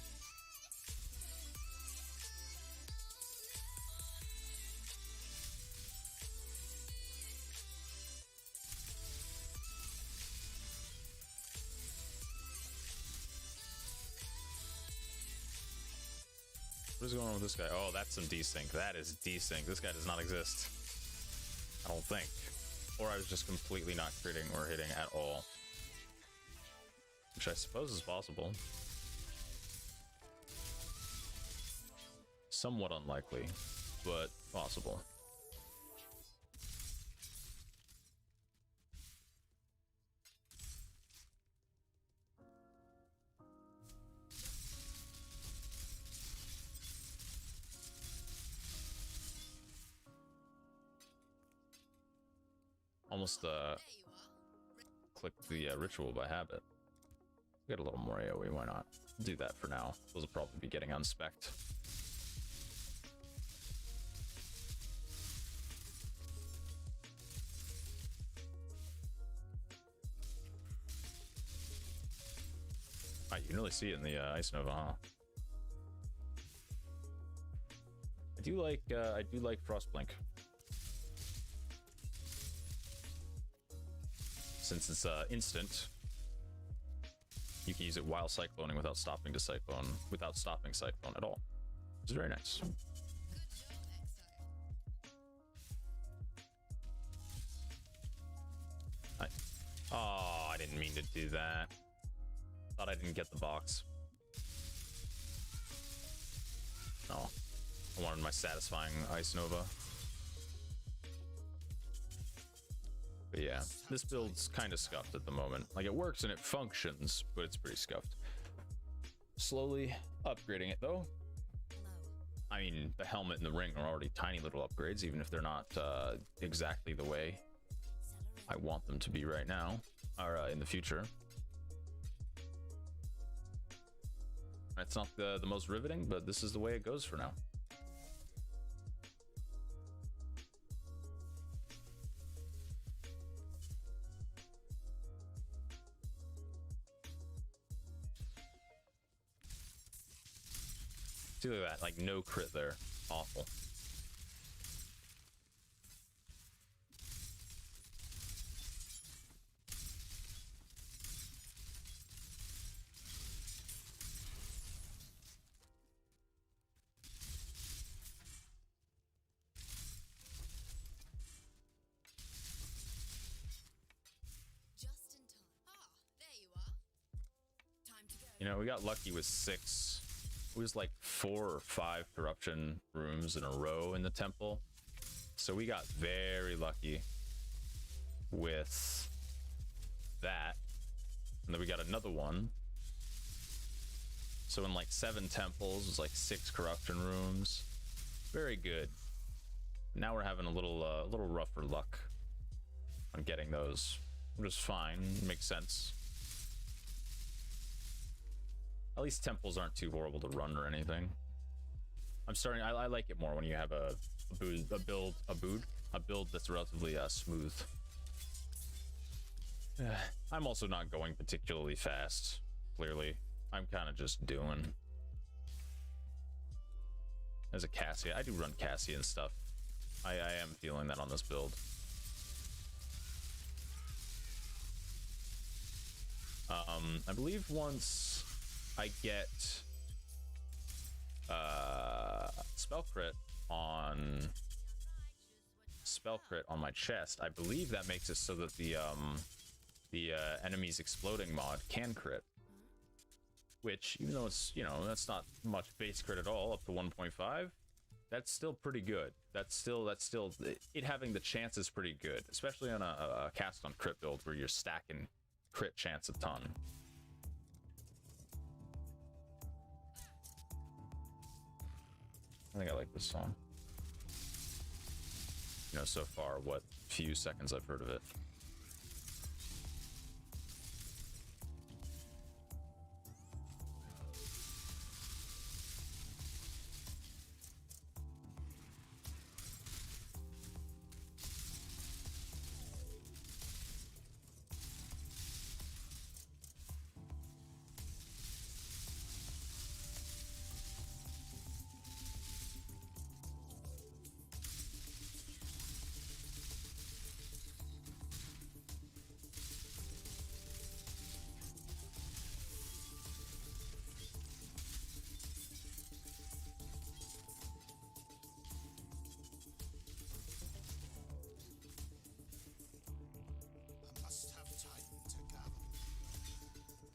What is going on with this guy? Oh, that's some desync. That is desync. This guy does not exist. I don't think. Or I was just completely not critting or hitting at all. Which I suppose is possible. Somewhat unlikely, but possible. Almost clicked the ritual by habit. Get a little more AoE, why not? Do that for now. Those will probably be getting unspec'd. Ah, you can really see it in the Ice Nova, huh? I do like Frostblink. Since it's instant, you can use it while cycloning without stopping Cyclone at all. It's very nice. Oh, I didn't mean to do that. Thought I didn't get the box. Oh, I wanted my satisfying Ice Nova. But yeah, this build's kind of scuffed at the moment. Like, it works and it functions, but it's pretty scuffed. Slowly upgrading it though. I mean, the helmet and the ring are already tiny little upgrades, even if they're not exactly the way I want them to be right now, or in the future. It's not the most riveting, but this is the way it goes for now. See, look at that, like no crit there. Awful. You know, we got lucky with 6. It was like 4 or 5 corruption rooms in a row in the temple. So we got very lucky with that. And then we got another one. So in like 7 temples, it was like 6 corruption rooms. Very good. Now we're having a little rougher luck on getting those. Which is fine, makes sense. At least temples aren't too horrible to run or anything. I like it more when you have a build that's relatively smooth. I'm also not going particularly fast, clearly. I'm kind of just doing. As a Cassia, I do run Cassia and stuff. I am feeling that on this build. I believe once I get spell crit on my chest, I believe that makes it so that the enemy's exploding mod can crit, which, even though it's, you know, that's not much base crit at all, up to 1.5, that's still pretty good. That's still it having the chance is pretty good, especially on a cast on crit build where you're stacking crit chance a ton. I think I like this song. You know, so far, what few seconds I've heard of it.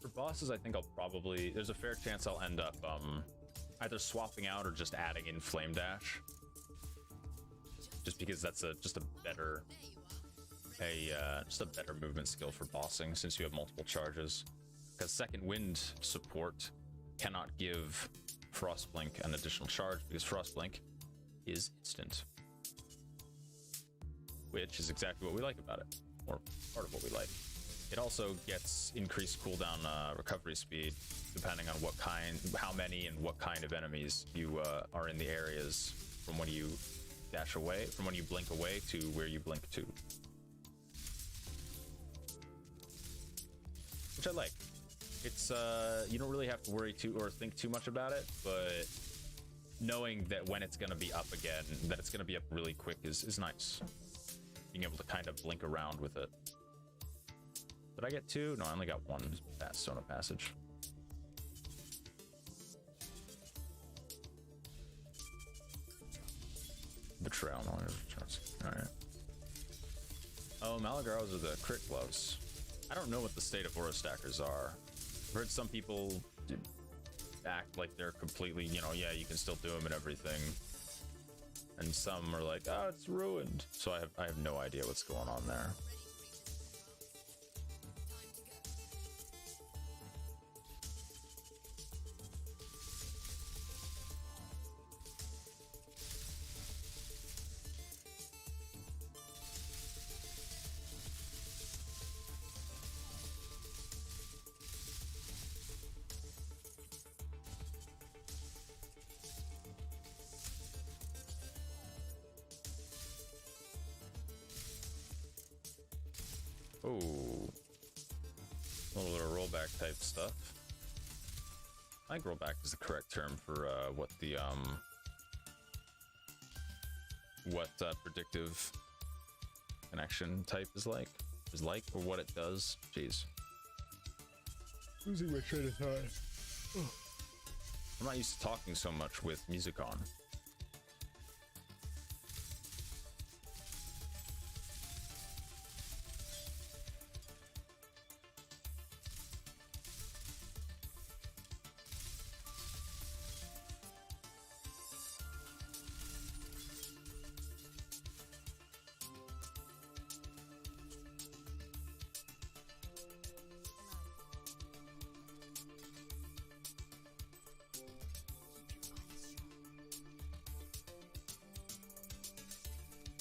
For bosses, I think I'll probably, there's a fair chance I'll end up either swapping out or just adding in Flame Dash, just because that's just a better movement skill for bossing, since you have multiple charges. Because Second Wind support cannot give Frostblink an additional charge, because Frostblink is instant, which is exactly what we like about it, or part of what we like. It also gets increased cooldown recovery speed depending on what kind, how many and what kind of enemies you are in the areas from when you dash away, from when you blink away to where you blink to. Which I like. It's you don't really have to worry too or think too much about it, but knowing that when it's gonna be up again, that it's gonna be up really quick is nice. Being able to kind of blink around with it. Did I get 2? No, I only got 1 Stone of Passage. trail. No, alright. Oh, Malagarrows are the crit gloves. I don't know what the state of aura stackers are. I've heard some people act like they're completely, you know, yeah, you can still do them and everything. And some are like, oh, it's ruined. So I have no idea what's going on there. Oh, a little bit of rollback type stuff. I think rollback is the correct term for what the predictive connection type is like, or what it does. Jeez, losing my train of thought. I'm not used to talking so much with music on.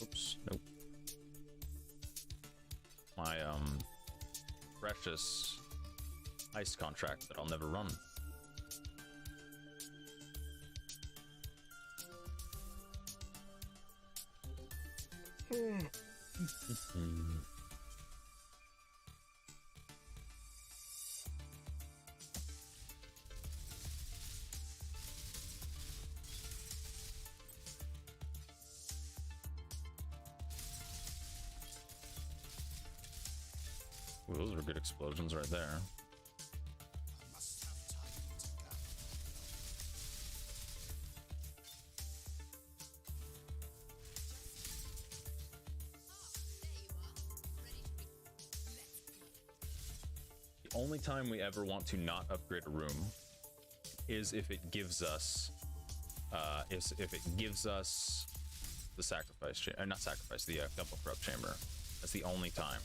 Oops, nope. My precious ice contract that I'll never run. Ooh, those were good explosions right there. The only time we ever want to not upgrade a room is if it gives us the sacrifice chamber, not sacrifice, the double corrupt chamber. That's the only time.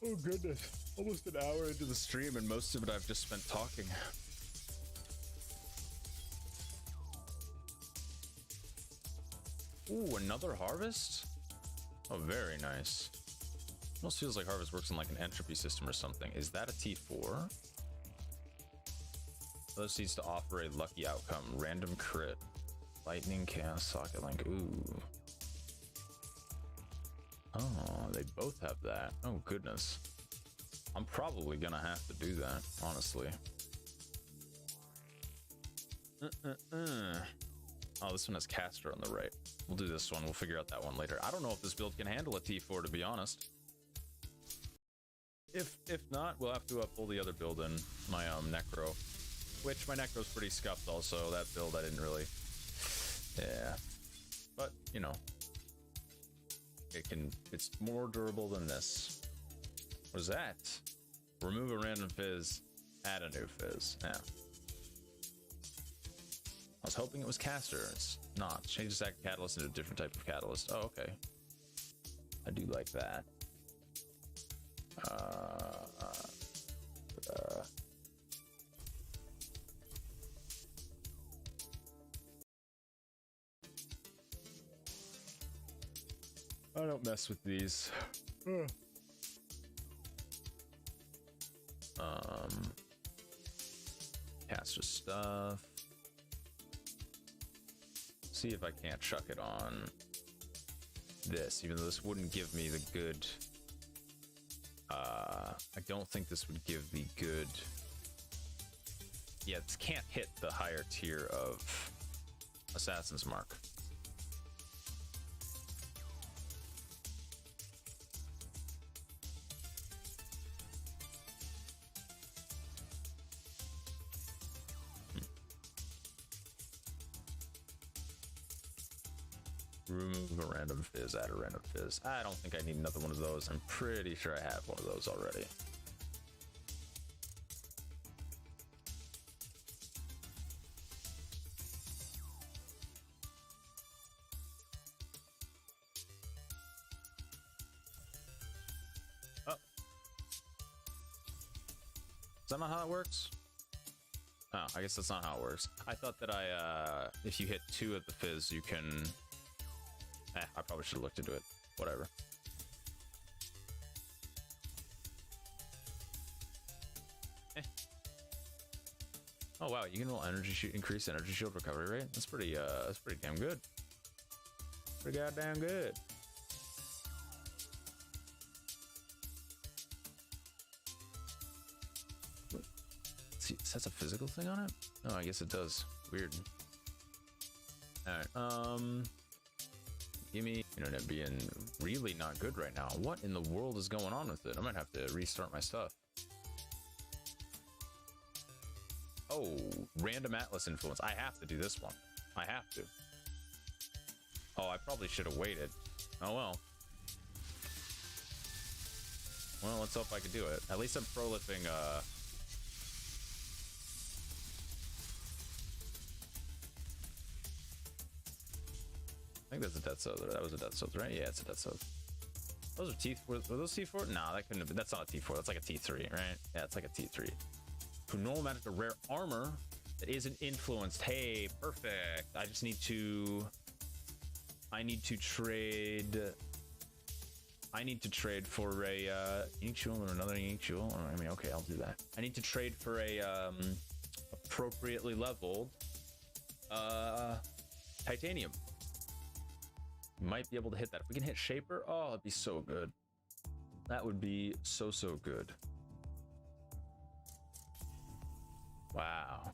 Oh goodness, almost an hour into the stream and most of it I've just spent talking. Ooh, another harvest? Oh, very nice. Almost feels like harvest works in like an entropy system or something. Is that a T4? Those needs to offer a lucky outcome. Random crit. Lightning, chaos, socket link. Ooh. Oh, they both have that. Oh, goodness. I'm probably gonna have to do that, honestly. Oh, this one has caster on the right. We'll do this one. We'll figure out that one later. I don't know if this build can handle a T4, to be honest. If not, we'll have to pull the other build in, my Necro. Which, my Necro's pretty scuffed also. That build I didn't really... Yeah. But, you know. It's more durable than this. What is that? Remove a random fizz, add a new fizz. Yeah. I was hoping it was caster. It's not. Change the stack of catalyst into a different type of catalyst. Oh, okay. I do like that. I don't mess with these. caster stuff. See if I can't chuck it on this, even though this wouldn't give me the good. I don't think this would give the good. Yeah, this can't hit the higher tier of Assassin's Mark. Remove a random fizz, add a random fizz. I don't think I need another one of those. I'm pretty sure I have one of those already. Oh. Is that not how it works? Oh, I guess that's not how it works. I thought that if you hit 2 of the fizz, you can... I probably should have looked into it. Whatever. Oh wow, you can roll increase energy shield recovery rate. That's pretty damn good. Pretty goddamn good. Let's see, this has a physical thing on it? Oh, I guess it does. Weird. Alright, give me internet being really not good right now. What in the world is going on with it? I might have to restart my stuff. Oh, random Atlas influence. I have to do this one. I have to. Oh, I probably should have waited. Oh well. Well, let's hope I can do it. At least I'm prolifting, I think that's a Death Souther. That was a Death Souther, right? Yeah, it's a Death Souther. Those are T4. Were those T4? Nah, that couldn't have been. That's not a T4. That's like a T3, right? Yeah, it's like a T3. To normal magic to rare armor that isn't influenced. Hey, perfect. I just need to. I need to trade. I need to trade for a ink jewel or another ink jewel. I mean, okay, I'll do that. I need to trade for a appropriately leveled titanium. Might be able to hit that. If we can hit Shaper, oh, it'd be so good. That would be so good. Wow.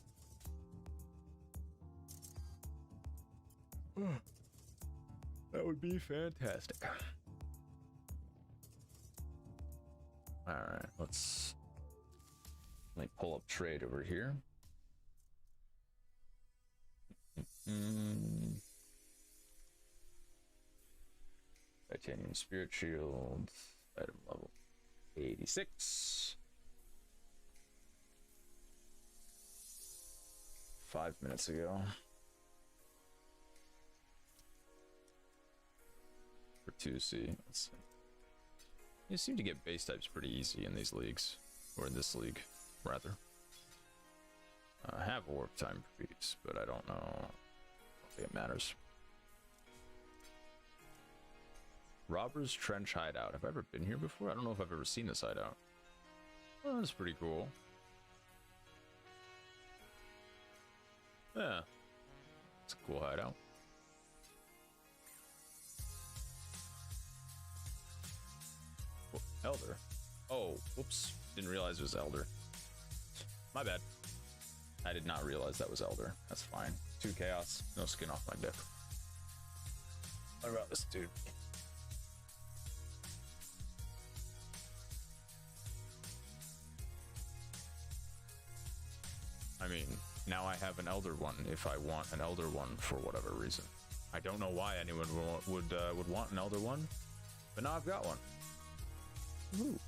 That would be fantastic. All right, let me pull up trade over here. Titanium Spirit Shield, item level 86. 5 minutes ago. For 2C, let's see. You seem to get base types pretty easy in these leagues, or in this league, rather. I have a warp time piece, but I don't know. I don't think it matters. Robber's Trench Hideout. Have I ever been here before? I don't know if I've ever seen this hideout. Oh, that's pretty cool. Yeah. It's a cool hideout. Oh, Elder. Oh, whoops. Didn't realize it was Elder. My bad. I did not realize that was Elder. That's fine. 2 chaos. No skin off my dick. What about this dude? I mean, now I have an Elder one if I want an Elder one for whatever reason. I don't know why anyone would want an Elder one, but now I've got one. Ooh.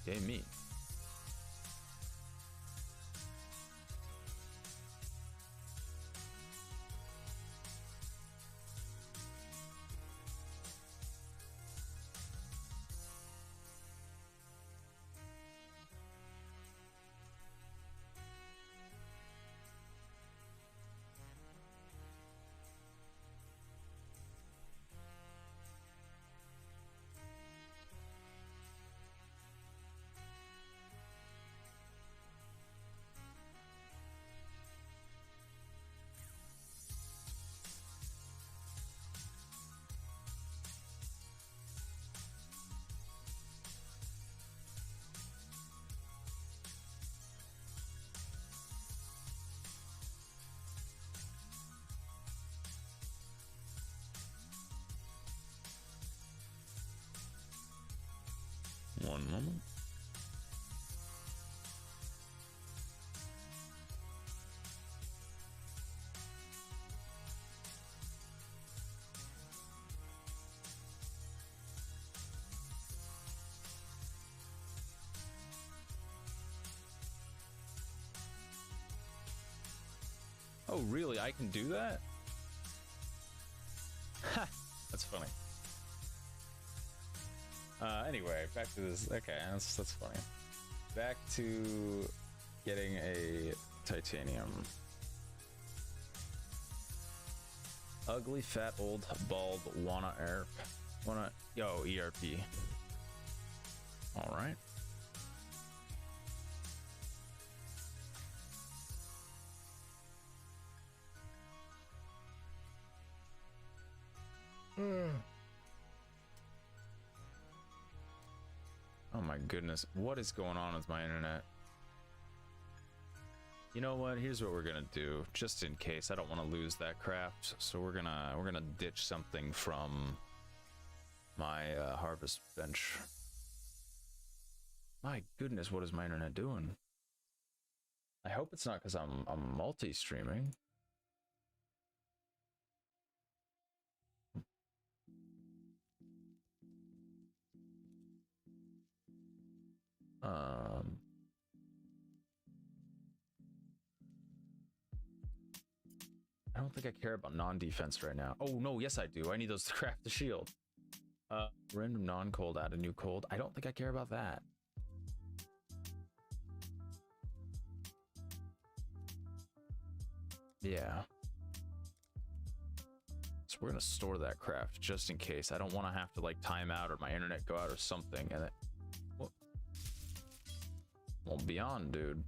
Yay me. Oh, really? I can do that? Ha! That's funny. Anyway, back to this. Okay, that's funny. Back to getting a titanium. Ugly, fat, old, bald, wanna yo, ERP. All right. Oh my goodness, what is going on with my internet? You know what? Here's what we're gonna do, just in case. I don't want to lose that craft, so we're gonna ditch something from my harvest bench. My goodness, what is my internet doing? I hope it's not because I'm multi-streaming. I don't think I care about non-defense right now. Oh no, yes I do. I need those to craft the shield. Random non-cold, add a new cold. I don't think I care about that. Yeah. So we're gonna store that craft just in case. I don't want to have to like time out or my internet go out or something and it won't be on, dude.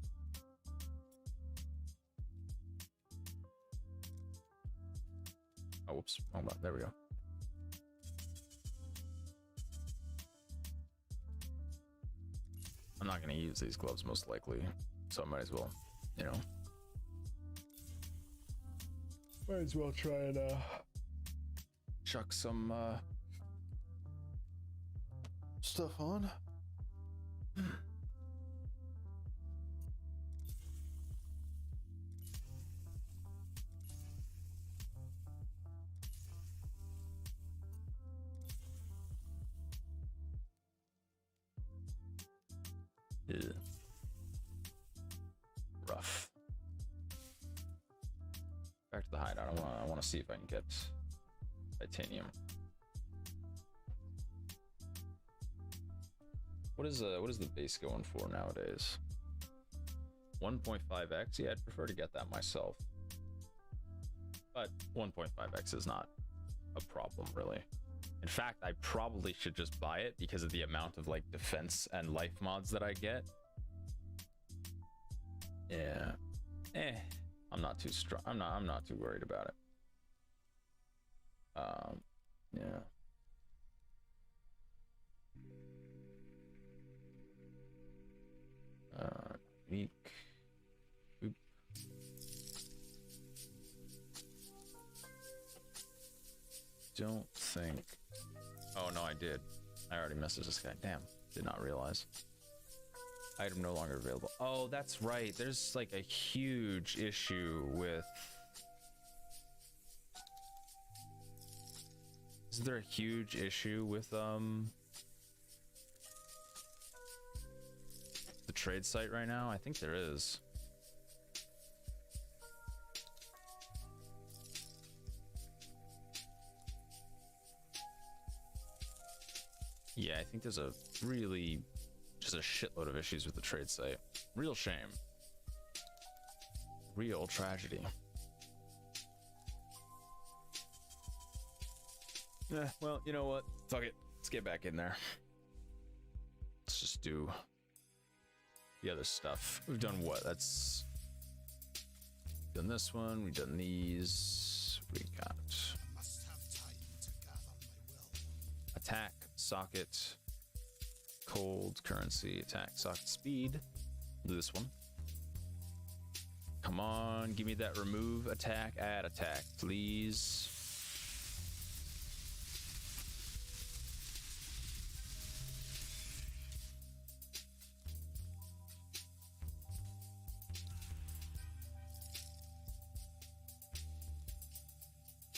Oh, whoops. Hold on. There we go. I'm not going to use these gloves most likely, so I might as well, you know. Might as well try and chuck some stuff on. Yeah. Rough. Back to the hideout. I want to see if I can get titanium. What is the base going for nowadays? 1.5x? Yeah, I'd prefer to get that myself. But 1.5x is not a problem, really. In fact, I probably should just buy it because of the amount of like defense and life mods that I get. Yeah. I'm not too strong. I'm not too worried about it. Yeah. Weak. Oop. Don't think. Oh no, I did. I already messaged this guy. Damn, did not realize. Item no longer available. Oh, that's right. There's like a huge issue with. Is there a huge issue with the trade site right now? I think there is. Yeah, I think there's a really just a shitload of issues with the trade site. Real shame. Real tragedy. Yeah, well, you know what? Fuck it. Let's get back in there. Let's just do the other stuff. We've done what? That's done this one. We've done these. We got attack, socket, cold, currency, attack, socket, speed. Do this one. Come on, give me that remove, attack, add attack, please.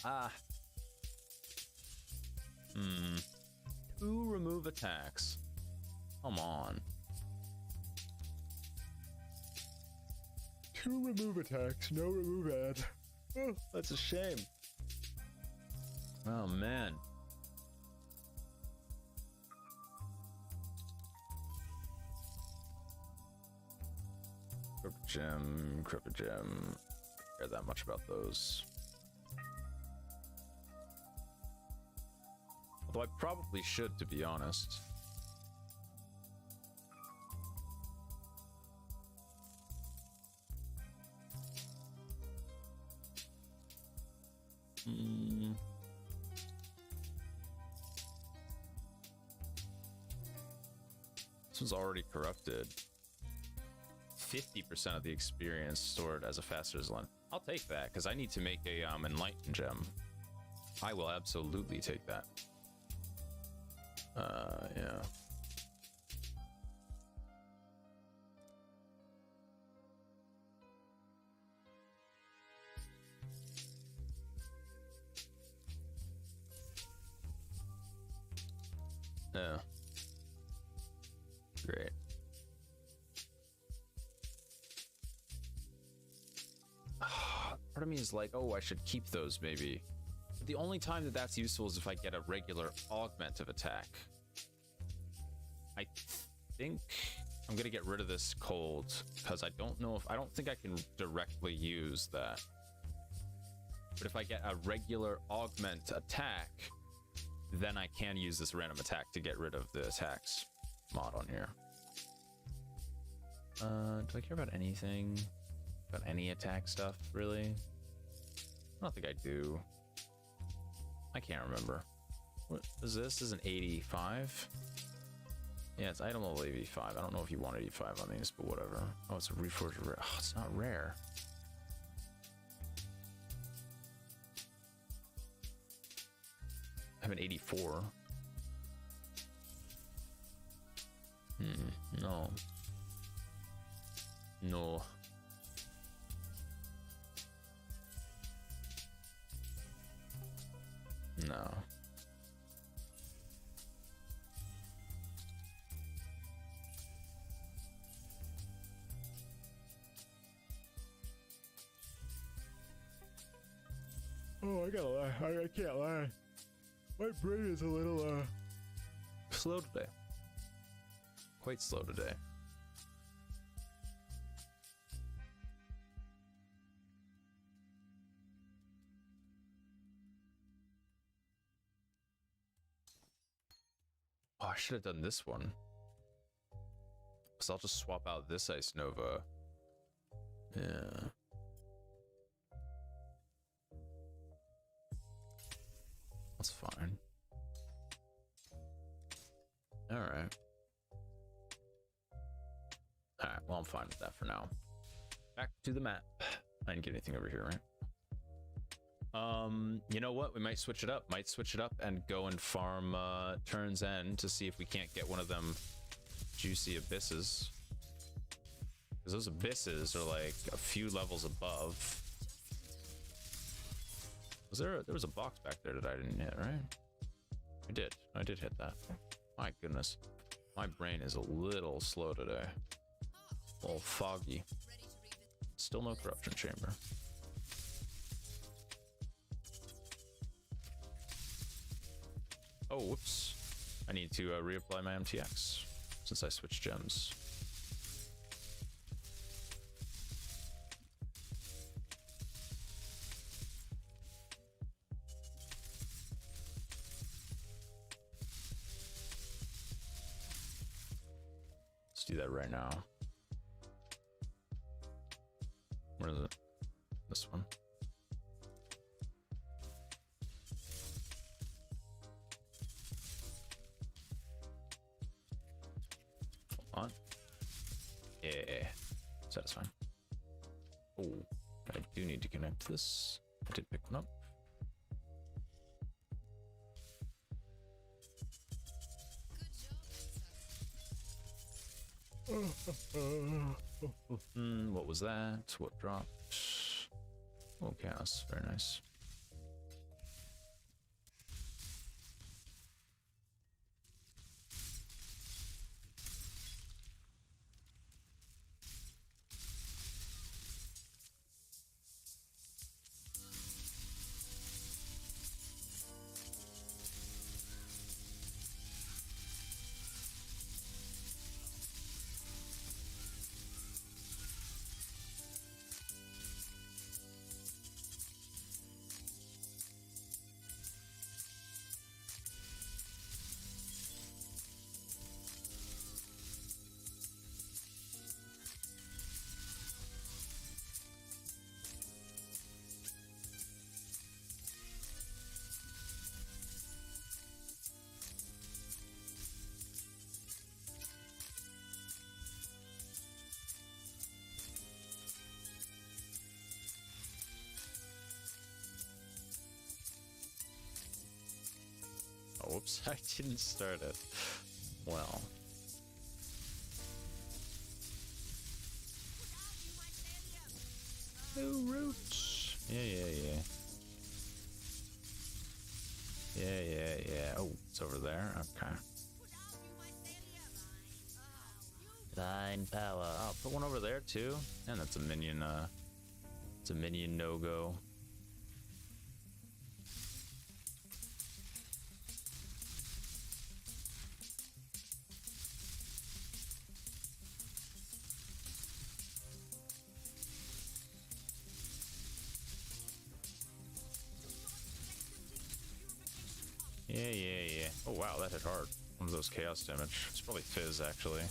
Ah. 2 remove attacks. Come on. 2 remove attacks, no remove add. That's a shame. Oh man. Crypto gem. I care that much about those. Although I probably should, to be honest. This one's already corrupted. 50% of the experience stored as a faster Zelen. I'll take that because I need to make a enlightened gem. I will absolutely take that. Yeah. Yeah. Great. Part of me is like, oh, I should keep those maybe. But the only time that that's useful is if I get a regular augment of attack. I think I'm gonna get rid of this cold because I don't think I can directly use that. But if I get a regular augment attack, then I can use this random attack to get rid of the attacks mod on here. Do I care about anything? About any attack stuff, really? I don't think I do. I can't remember. What is this? This is an 85? Yeah, it's item level 85. I don't know if you want 85 on these, but whatever. Oh, it's a reforged rare. Oh, it's not rare. I have an 84. No. No. No. Oh, I gotta lie. I can't lie. My brain is a little, slow today. Quite slow today. Oh, I should have done this one. Because I'll just swap out this Ice Nova. Yeah. That's fine. Alright. Alright, well, I'm fine with that for now. Back to the map. I didn't get anything over here, right? You know what? We might switch it up. Might switch it up and go and farm Turn's End to see if we can't get one of them juicy abysses. Because those abysses are like a few levels above. There was a box back there that I didn't hit, right? I did hit that. My goodness. My brain is a little slow today. A little foggy. Still no corruption chamber. Oh, whoops. I need to reapply my MTX since I switched gems. Let's do that right now. Where is it? This one. On. Yeah, satisfying. Oh, I do need to connect this. I did pick one up. What was that? What dropped? Oh, chaos. Very nice. whoops, I didn't start it. Well. No roots. Yeah. Oh, it's over there. Okay. Divine power. Oh, put one over there too. And that's a minion. It's a minion no-go. Yeah. Oh wow, that hit hard. One of those chaos damage. It's probably Fizz actually.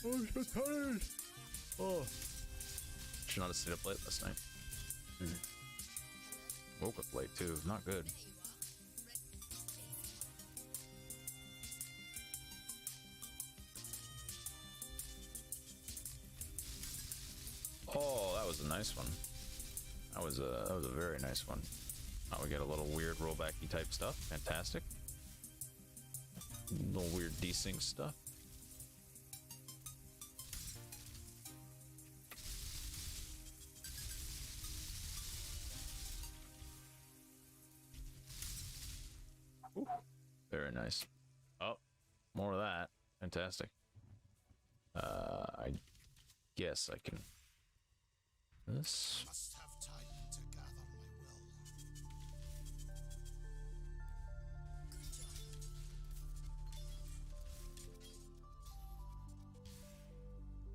Oh, I'm so tired. Oh. Should not have stayed up late last night. Woke up late too. Not good. Oh, that was a nice one. That was a very nice one. Oh, we get a little weird rollbacky type stuff. Fantastic. A little weird desync stuff. Ooh, very nice. Oh, more of that. Fantastic. I guess I can. This. Must have time to gather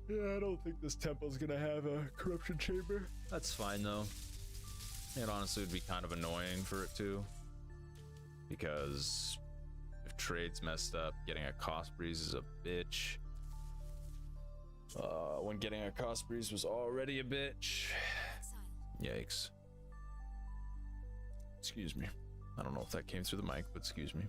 my will. Yeah, I don't think this temple's gonna have a corruption chamber. That's fine though. It honestly would be kind of annoying for it to. Because if trade's messed up, getting a Cospri is a bitch. When getting a Cospri was already a bitch. Yikes. Excuse me. I don't know if that came through the mic, but excuse me.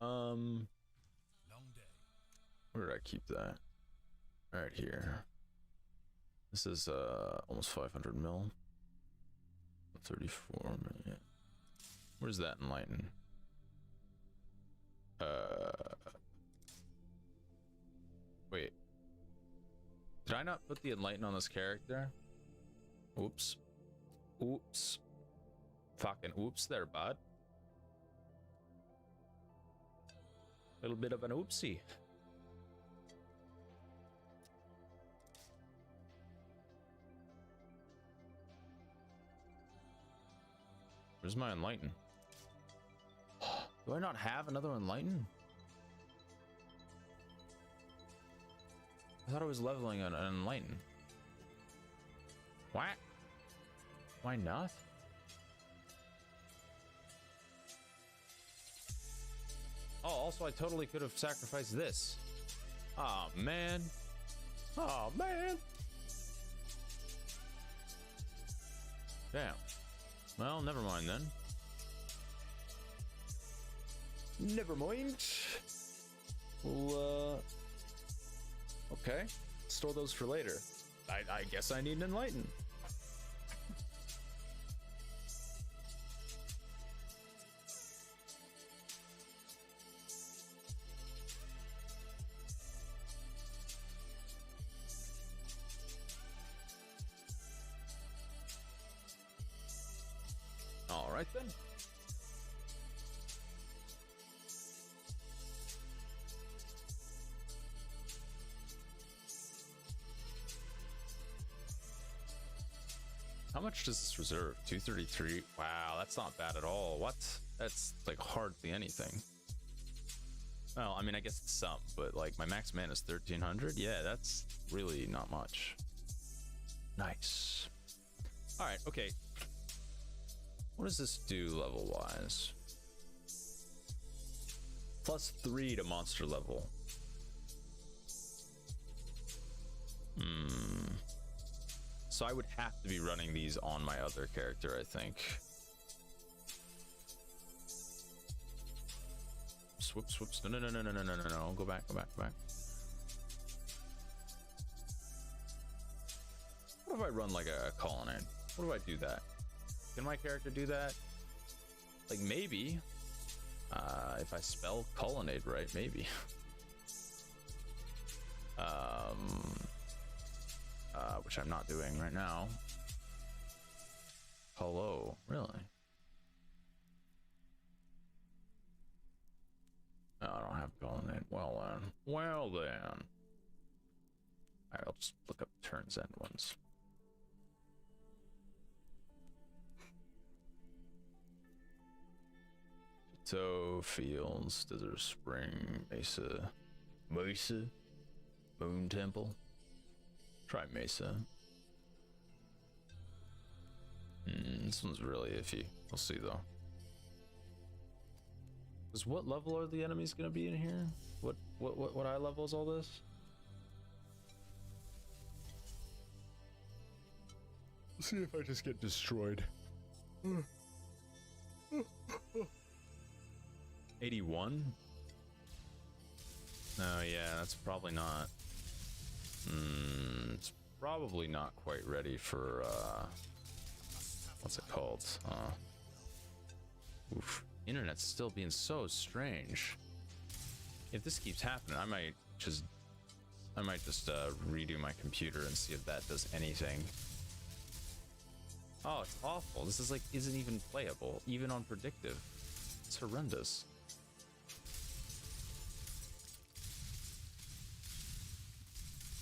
Long day. Where did I keep that? Right here. This is almost 500 mil. 34 million. Where's that enlighten? Wait. Did I not put the enlighten on this character? Oops. Oops. Fucking oops there, bud. Little bit of an oopsie. Where's my enlighten? Do I not have another enlighten? I thought I was leveling an enlighten. What? Why not? Oh, also I totally could have sacrificed this. Oh man. Oh man. Damn. Well, never mind then. Never mind. Well, okay. Store those for later. I guess I need an enlighten. All right then. How much does this reserve? 233. Wow, that's not bad at all. What? That's like hardly anything. Well, I mean, I guess it's some, but like my max mana is 1300. Yeah, that's really not much. Nice. All right, okay. What does this do level-wise? +3 to monster level. So I would have to be running these on my other character, I think. Whoops, whoops. No. Go back. What if I run like a colonnade? What if I do that? Can my character do that? Like maybe. If I spell colonnade right, maybe. Which I'm not doing right now. Hello, really? No, I don't have colonnade. Well then. Alright, I'll just look up turns end ones. So, Fields, Desert Spring, Mesa, Moon Temple. Try Mesa. This one's really iffy. We'll see though. Because what level are the enemies gonna be in here? What high level is all this? Let's see if I just get destroyed. 81? Oh yeah, that's probably not. It's probably not quite ready for what's it called? Oof. Internet's still being so strange. If this keeps happening, I might just redo my computer and see if that does anything. Oh, it's awful. This is like isn't even playable, even on predictive. It's horrendous.